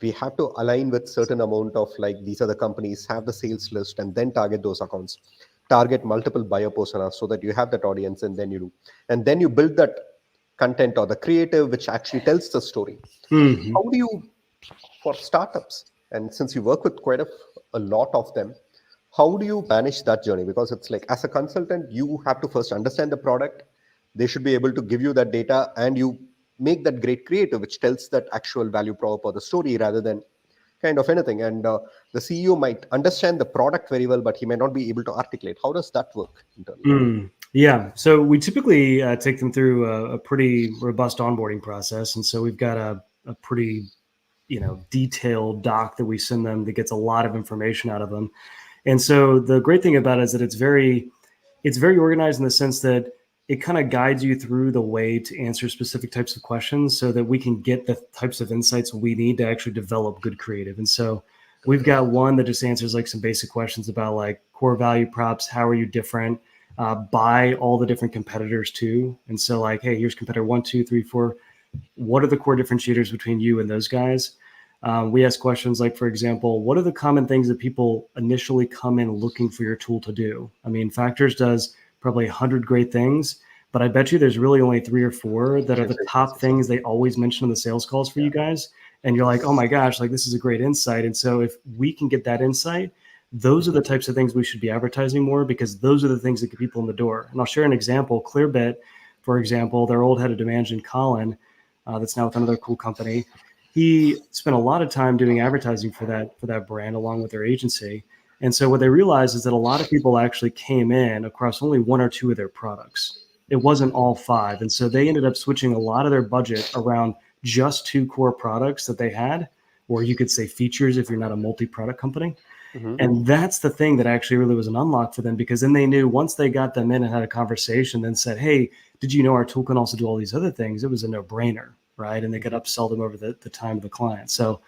We have to align with certain amount of like these are the companies, have the sales list, and then target those accounts. Target multiple buyer personas so that you have that audience, and then you do, and then you build that content or the creative which actually tells the story. Mm-hmm. How do you, for startups, and since you work with quite a lot of them, how do you manage that journey? Because it's like as a consultant, you have to first understand the product. They should be able to give you that data, and you make that great creative which tells that actual value prop or the story rather than kind of anything. And the CEO might understand the product very well, but he may not be able to articulate. How does that work internally? Yeah. So we typically take them through a pretty robust onboarding process. And so we've got a pretty, detailed doc that we send them that gets a lot of information out of them. And so the great thing about it is that it's very organized in the sense that it kind of guides you through the way to answer specific types of questions so that we can get the types of insights we need to actually develop good creative. And so we've got one that just answers like some basic questions about like core value props, how are you different, by all the different competitors too. And so like, hey, here's competitor 1, 2, 3, 4. What are the core differentiators between you and those guys? We ask questions like, for example, what are the common things that people initially come in looking for your tool to do? I mean, Factors does probably 100 great things, but I bet you there's really only 3 or 4 that are the top things they always mention in the sales calls for you guys. And you're like, oh my gosh, like this is a great insight. And so if we can get that insight, those are the types of things we should be advertising more, because those are the things that get people in the door. And I'll share an example. Clearbit, for example, their old head of demand, Colin, that's now with another cool company. He spent a lot of time doing advertising for that brand along with their agency. And so what they realized is that a lot of people actually came in across only 1 or 2 of their products. It wasn't all 5. And so they ended up switching a lot of their budget around just 2 core products that they had, or you could say features if you're not a multi-product company. Mm-hmm. And that's the thing that actually really was an unlock for them, because then they knew once they got them in and had a conversation, then said, hey, did you know our tool can also do all these other things? It was a no-brainer, right? And they could upsell them over the time of the client. So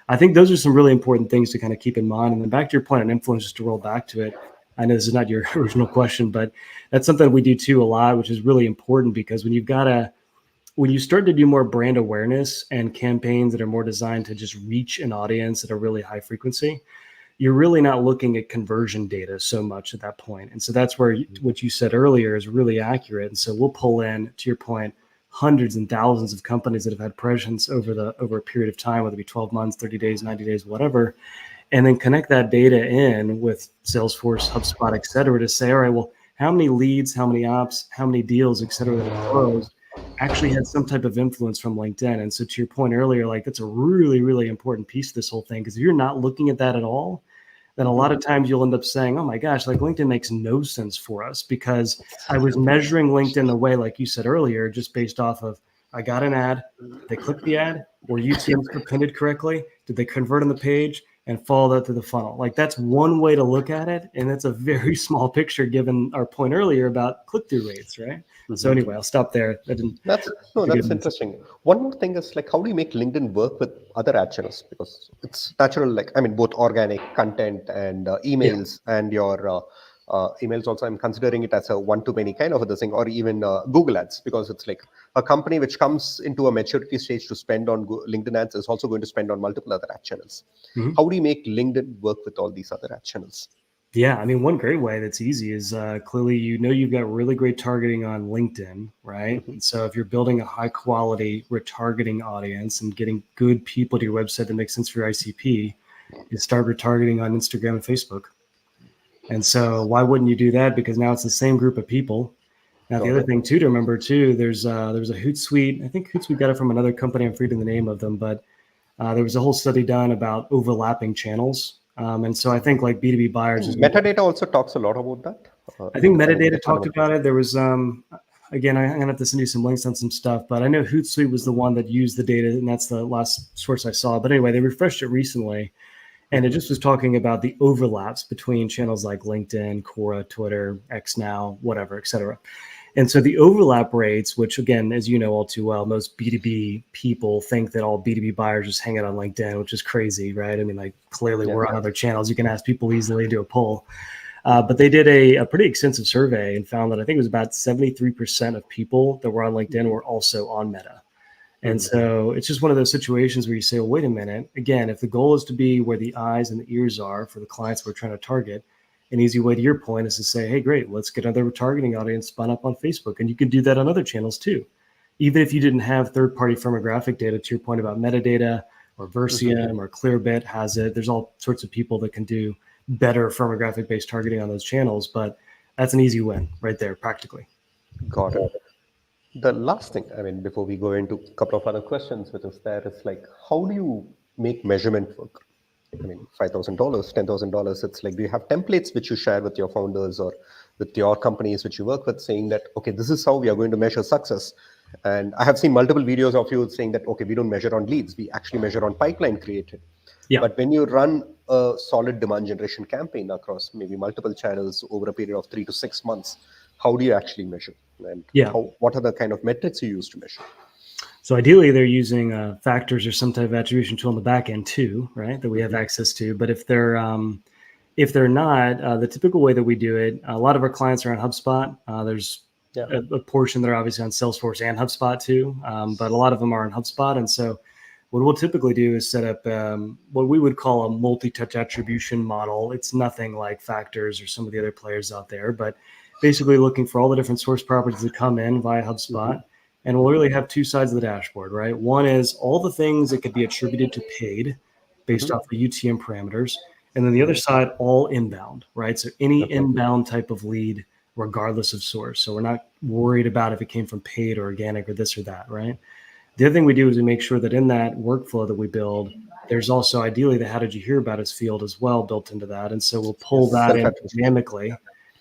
I think those are some really important things to kind of keep in mind. And then back to your point on influence, just to roll back to it, I know this is not your original question, but that's something we do too a lot, which is really important, because when you start to do more brand awareness and campaigns that are more designed to just reach an audience at a really high frequency, you're really not looking at conversion data so much at that point. And so that's where what you said earlier is really accurate. And so we'll pull in, to your point, hundreds and thousands of companies that have had presence over a period of time, whether it be 12 months, 30 days, 90 days, whatever, and then connect that data in with Salesforce, HubSpot, et cetera, to say, all right, well, how many leads, how many ops, how many deals, et cetera, that are closed actually had some type of influence from LinkedIn. And so to your point earlier, like that's a really, really important piece of this whole thing, because if you're not looking at that at all, then a lot of times you'll end up saying, oh my gosh, like LinkedIn makes no sense for us, because I was measuring LinkedIn the way, like you said earlier, just based off of, I got an ad, they clicked the ad, were UTMs pinned correctly? Did they convert on the page and follow that through the funnel? Like that's one way to look at it. And it's a very small picture given our point earlier about click-through rates, right? Mm-hmm. So anyway, I'll stop there. That's interesting. One more thing is like, how do you make LinkedIn work with other ad channels? Because it's natural, like, I mean, both organic content and emails and your emails also, I'm considering it as a one-to-many kind of a thing, or even Google ads, because it's like a company which comes into a maturity stage to spend on LinkedIn ads is also going to spend on multiple other ad channels. Mm-hmm. How do you make LinkedIn work with all these other ad channels? Yeah, I mean, one great way that's easy is clearly, you've got really great targeting on LinkedIn, right? Mm-hmm. And so if you're building a high quality retargeting audience and getting good people to your website that makes sense for your ICP, you start retargeting on Instagram and Facebook. And so why wouldn't you do that? Because now it's the same group of people. Now, the other thing too to remember too, there's a Hootsuite. I think Hootsuite got it from another company. I'm forgetting the name of them, but there was a whole study done about overlapping channels. And so I think like B2B buyers. Metadata also talks a lot about that. I think Metadata talked about it. There was, again, I'm going to have to send you some links on some stuff, but I know Hootsuite was the one that used the data, and that's the last source I saw. But anyway, they refreshed it recently. And it just was talking about the overlaps between channels like LinkedIn, Quora, Twitter, X Now, whatever, et cetera. And so the overlap rates, which again, as you know all too well, most B2B people think that all B2B buyers just hang out on LinkedIn, which is crazy, right? I mean, like clearly we're on other channels. You can ask people easily, do a poll. But they did a pretty extensive survey and found that I think it was about 73% of people that were on LinkedIn were also on Meta. And so it's just one of those situations where you say, well, wait a minute. Again, if the goal is to be where the eyes and the ears are for the clients we're trying to target, an easy way to your point is to say, hey, great, let's get another targeting audience spun up on Facebook. And you can do that on other channels too. Even if you didn't have third-party firmographic data, to your point about metadata or Versium or Clearbit has it. There's all sorts of people that can do better firmographic-based targeting on those channels, but that's an easy win right there, practically. Got it. The last thing, I mean, before we go into a couple of other questions, which is there, is like, how do you make measurement work? I mean, $5,000, $10,000. It's like, do you have templates which you share with your founders or with your companies which you work with, saying that, okay, this is how we are going to measure success? And I have seen multiple videos of you saying that, okay, we don't measure on leads, we actually measure on pipeline created. Yeah. But when you run a solid demand generation campaign across maybe multiple channels over a period of 3 to 6 months, how do you actually measure? And what are the kind of metrics you use to measure? So ideally, they're using factors or some type of attribution tool in the back end too, right? That we have access to. But if they're not, the typical way that we do it, a lot of our clients are on HubSpot. There's a portion that are obviously on Salesforce and HubSpot too, but a lot of them are on HubSpot. And so what we'll typically do is set up what we would call a multi-touch attribution model. It's nothing like Factors or some of the other players out there, but basically looking for all the different source properties that come in via HubSpot. And we'll really have two sides of the dashboard, right? One is all the things that could be attributed to paid based off the UTM parameters. And then the other side, all inbound, right? So any inbound type of lead, regardless of source. So we're not worried about if it came from paid or organic or this or that, right? The other thing we do is we make sure that in that workflow that we build, there's also ideally the how did you hear about us field as well built into that. And so we'll pull that in dynamically.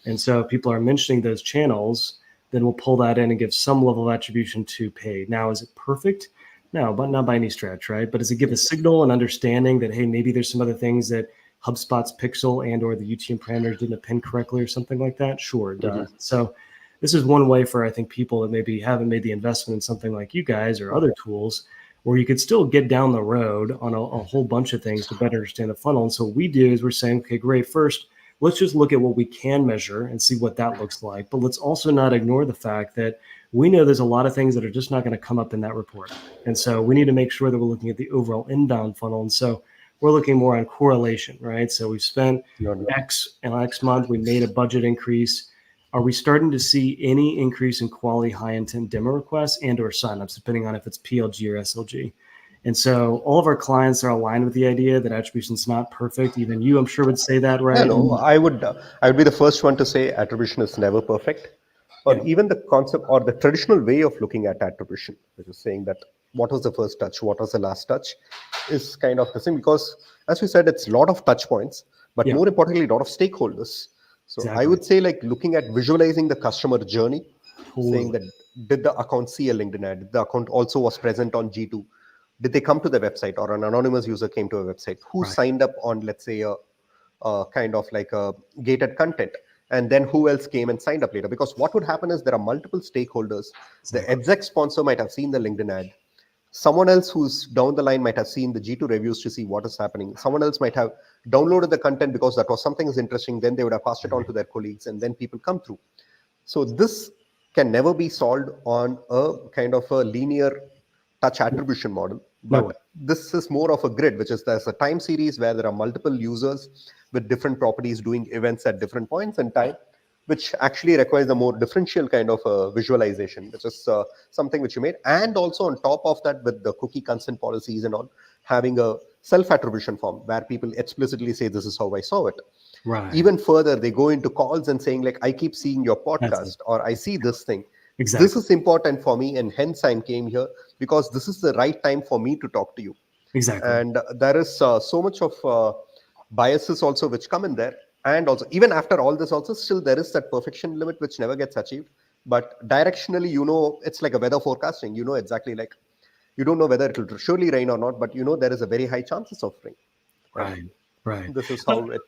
And so if people are mentioning those channels, then we'll pull that in and give some level of attribution to paid. Now, is it perfect? No, but not by any stretch, right? But does it give a signal and understanding that, hey, maybe there's some other things that HubSpot's pixel and or the UTM parameters didn't append correctly or something like that? Sure, it does. So this is one way for, I think, people that maybe haven't made the investment in something like you guys or other tools where you could still get down the road on a whole bunch of things to better understand the funnel. And so what we do is we're saying, okay, great, first, let's just look at what we can measure and see what that looks like. But let's also not ignore the fact that we know there's a lot of things that are just not going to come up in that report. And so we need to make sure that we're looking at the overall inbound funnel. And so we're looking more on correlation, right? So we've spent X month, we made a budget increase. Are we starting to see any increase in quality high intent demo requests and or signups, depending on if it's PLG or SLG? And so all of our clients are aligned with the idea that attribution is not perfect. Even you, I'm sure, would say that, right? No, I would be the first one to say attribution is never perfect. Or even the concept or the traditional way of looking at attribution, which is saying that what was the first touch, what was the last touch, is kind of the same because, as we said, it's a lot of touch points, but more importantly, a lot of stakeholders. So I would say like looking at visualizing the customer journey, saying that did the account see a LinkedIn ad? Did the account also was present on G2? Did they come to the website or an anonymous user came to a website? Who signed up on, let's say, a kind of like a gated content? And then who else came and signed up later? Because what would happen is there are multiple stakeholders. The exec sponsor might have seen the LinkedIn ad. Someone else who's down the line might have seen the G2 reviews to see what is happening. Someone else might have downloaded the content because that was something is interesting. Then they would have passed it on to their colleagues and then people come through. So this can never be solved on a kind of a linear touch attribution model. But this is more of a grid, which is there's a time series where there are multiple users with different properties doing events at different points in time, which actually requires a more differential kind of visualization, which is something which you made. And also on top of that, with the cookie consent policies and all, having a self-attribution form where people explicitly say, this is how I saw it. Right. Even further, they go into calls and saying like, I keep seeing your podcast or I see this thing. Exactly. This is important for me and hence I came here because this is the right time for me to talk to you. Exactly. And there is so much of biases also which come in there. And also, even after all this also, still there is that perfection limit which never gets achieved. But directionally, you know, it's like a weather forecasting. You know exactly like, you don't know whether it will surely rain or not, but you know there is a very high chances of rain. Right. This is how it...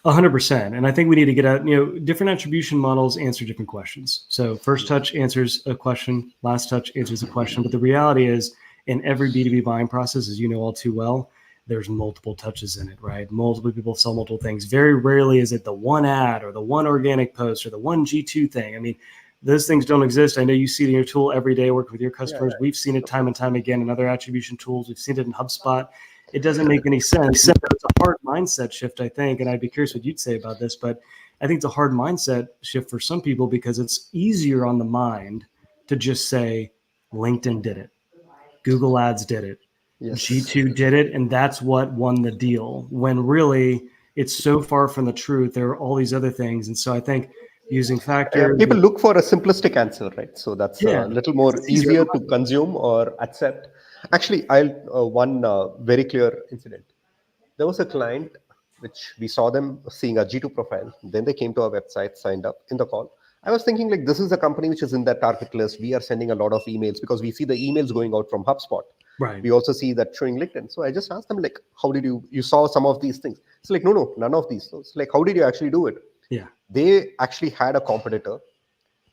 100%. And I think we need to get out, different attribution models answer different questions. So first touch answers a question, last touch answers a question. But the reality is in every B2B buying process, as you know all too well, there's multiple touches in it, right? Multiple people sell multiple things. Very rarely is it the one ad or the one organic post or the one G2 thing. I mean, those things don't exist. I know you see it in your tool every day, working with your customers. Yeah. We've seen it time and time again in other attribution tools. We've seen it in HubSpot. It doesn't make any sense. It's a hard mindset shift, I think, and I'd be curious what you'd say about this, but I think it's a hard mindset shift for some people because it's easier on the mind to just say, LinkedIn did it, Google Ads did it, Yes. G2 did it, and that's what won the deal, when really it's so far from the truth. There are all these other things. And so I think using factors. People look for a simplistic answer, right? So that's Yeah, a little more it's easier easier to consume or accept. Actually, one very clear incident. There was a client which we saw them seeing a G2 profile. Then they came to our website, signed up in the call. I was thinking like this is a company which is in that target list. We are sending a lot of emails because we see the emails going out from HubSpot. Right. We also see that showing LinkedIn. So I just asked them like, how did you saw some of these things? It's like, no, none of these. So it's like, how did you actually do it? Yeah. They actually had a competitor.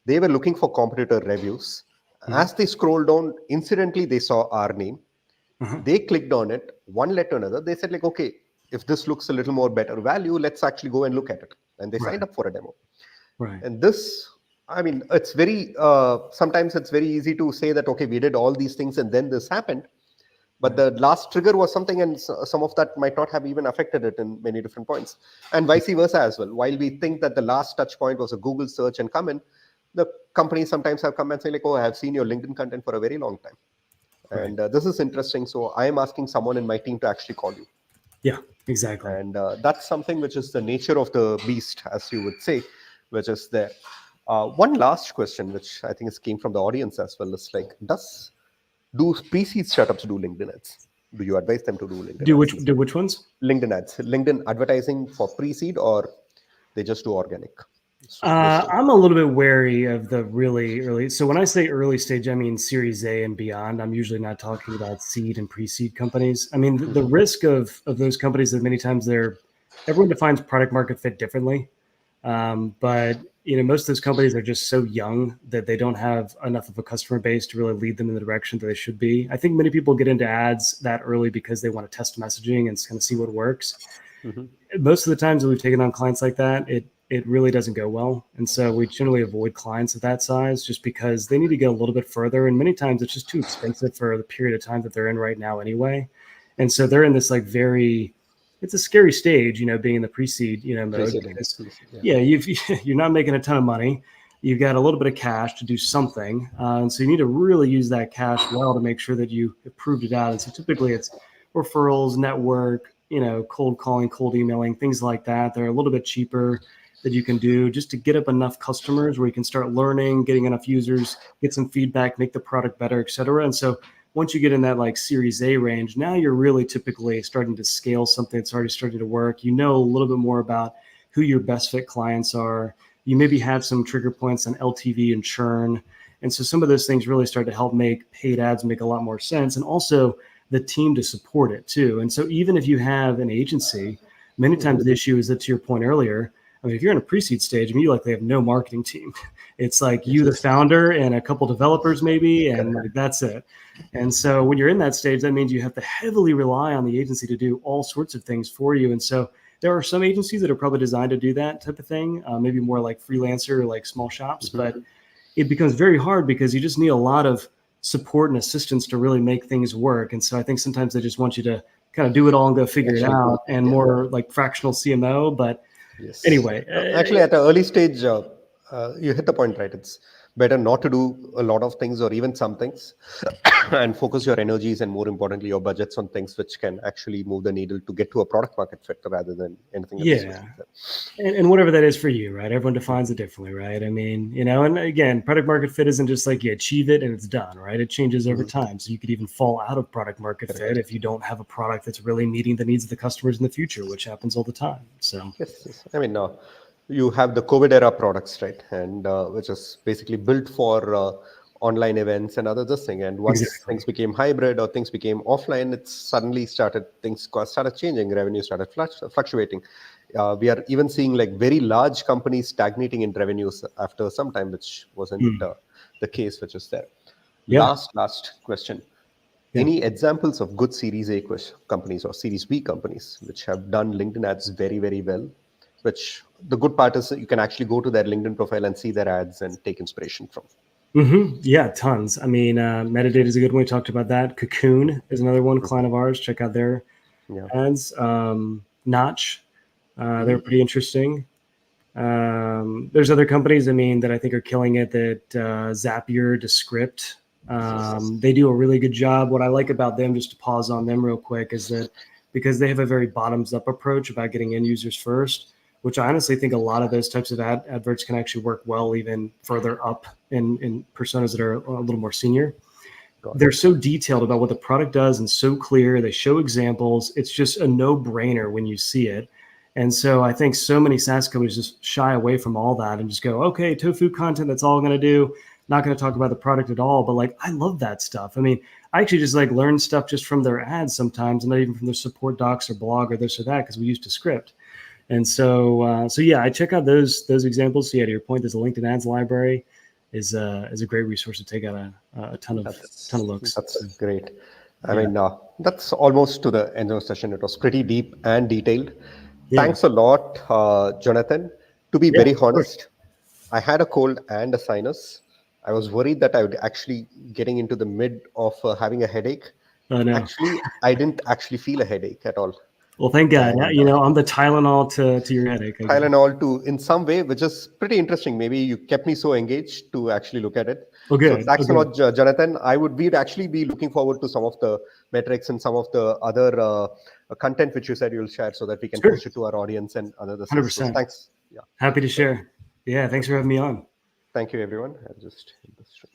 They were looking for competitor reviews. As they scrolled down, incidentally, they saw our name. They clicked on it. One led to another. They said like, okay, if this looks a little more better value, let's actually go and look at it. And they signed up for a demo. Right. And this, I mean, it's very, sometimes it's very easy to say that, okay, we did all these things and then this happened. But the last trigger was something, and some of that might not have even affected it in many different points, and vice versa as well. While we think that the last touch point was a Google search and come in, the companies sometimes have come and say like, "Oh, I have seen your LinkedIn content for a very long time," and this is interesting. So I am asking someone in my team to actually call you. Yeah, exactly. And that's something which is the nature of the beast, as you would say, which is there. One last question, which I think came from the audience as well, is like, do pre-seed startups do LinkedIn ads? Do you advise them to do LinkedIn ads? Do which ones? LinkedIn ads, LinkedIn advertising for pre-seed, or they just do organic? I'm a little bit wary of the really early. So when I say early stage, I mean Series A and beyond. I'm usually not talking about seed and pre-seed companies. I mean, the risk of those companies that many times everyone defines product market fit differently. But most of those companies are just so young that they don't have enough of a customer base to really lead them in the direction that they should be. I think many people get into ads that early because they want to test messaging and kind of see what works. Most of the times that we've taken on clients like that, it really doesn't go well. And so we generally avoid clients of that size just because they need to get a little bit further. And many times it's just too expensive for the period of time that they're in right now anyway. And so they're in this like it's a scary stage, being in the pre-seed, mode. You're not making a ton of money. You've got a little bit of cash to do something. And so you need to really use that cash well to make sure that you have proved it out. And so typically it's referrals, network, cold calling, cold emailing, things like that. They're a little bit cheaper that you can do just to get up enough customers where you can start learning, getting enough users, get some feedback, make the product better, et cetera. And so once you get in that like Series A range, now you're really typically starting to scale something that's already starting to work. You know a little bit more about who your best fit clients are. You maybe have some trigger points on LTV and churn. And so some of those things really start to help make paid ads make a lot more sense. And also the team to support it too. And so even if you have an agency, many times the issue is that, to your point earlier, I mean, if you're in a pre-seed stage, you likely have no marketing team. It's like you, the founder, and a couple developers maybe, and like that's it. And so when you're in that stage, that means you have to heavily rely on the agency to do all sorts of things for you. And so there are some agencies that are probably designed to do that type of thing, maybe more like freelancer or like small shops, but it becomes very hard because you just need a lot of support and assistance to really make things work. And so I think sometimes they just want you to kind of do it all and go figure it out, and more like fractional CMO. But anyway, actually at an early stage, you hit the point, right? It's better not to do a lot of things or even some things and focus your energies and, more importantly, your budgets on things which can actually move the needle to get to a product market fit rather than anything else. Yeah. And whatever that is for you, right? Everyone defines it differently, right? I mean, and again, product market fit isn't just like you achieve it and it's done, right? It changes over time. So you could even fall out of product market fit if you don't have a product that's really meeting the needs of the customers in the future, which happens all the time. So yes. I mean, you have the COVID era products, right? And which is basically built for online events and other this thing. And once things became hybrid or things became offline, it suddenly things started changing, revenue started fluctuating. we are even seeing like very large companies stagnating in revenues after some time, which wasn't the case, which is there. Yeah. Last question. Yeah. Any examples of good Series A companies or Series B companies which have done LinkedIn ads very, very well? Which the good part is that you can actually go to their LinkedIn profile and see their ads and take inspiration from. Yeah, tons. I mean, Metadata is a good one. We talked about that. Cocoon is another one, client of ours. Check out their ads. Notch, they're pretty interesting. There's other companies, I mean, that I think are killing it. That Zapier, Descript, they do a really good job. What I like about them, just to pause on them real quick, is that because they have a very bottoms-up approach about getting end users first, which I honestly think a lot of those types of adverts can actually work well even further up in personas that are a little more senior. They're so detailed about what the product does and so clear. They show examples. It's just a no-brainer when you see it. And so I think so many SaaS companies just shy away from all that and just go, okay, tofu content, that's all I'm going to do. Not going to talk about the product at all. But like, I love that stuff. I mean, I actually just like learn stuff just from their ads sometimes, and not even from their support docs or blog or this or that, because we use Descript. And so yeah, I check out those examples. So yeah, to your point, there's a LinkedIn ads library is a great resource to take out a ton of looks. That's great. I mean, that's almost to the end of the session. It was pretty deep and detailed. Thanks a lot, Jonathan. To be very honest, I had a cold and a sinus. I was worried that I would actually getting into the mid of having a headache. Oh, no. Actually, I didn't actually feel a headache at all. Well, thank God. I'm the Tylenol to your headache. Tylenol to in some way, which is pretty interesting. Maybe you kept me so engaged to actually look at it. Okay. So thanks a lot, Jonathan. We'd actually be looking forward to some of the metrics and some of the other content which you said you'll share so that we can post it to our audience and other. 100%. So thanks. Happy to share. Yeah. Thanks for having me on. Thank you, everyone. I'll just hit the stream.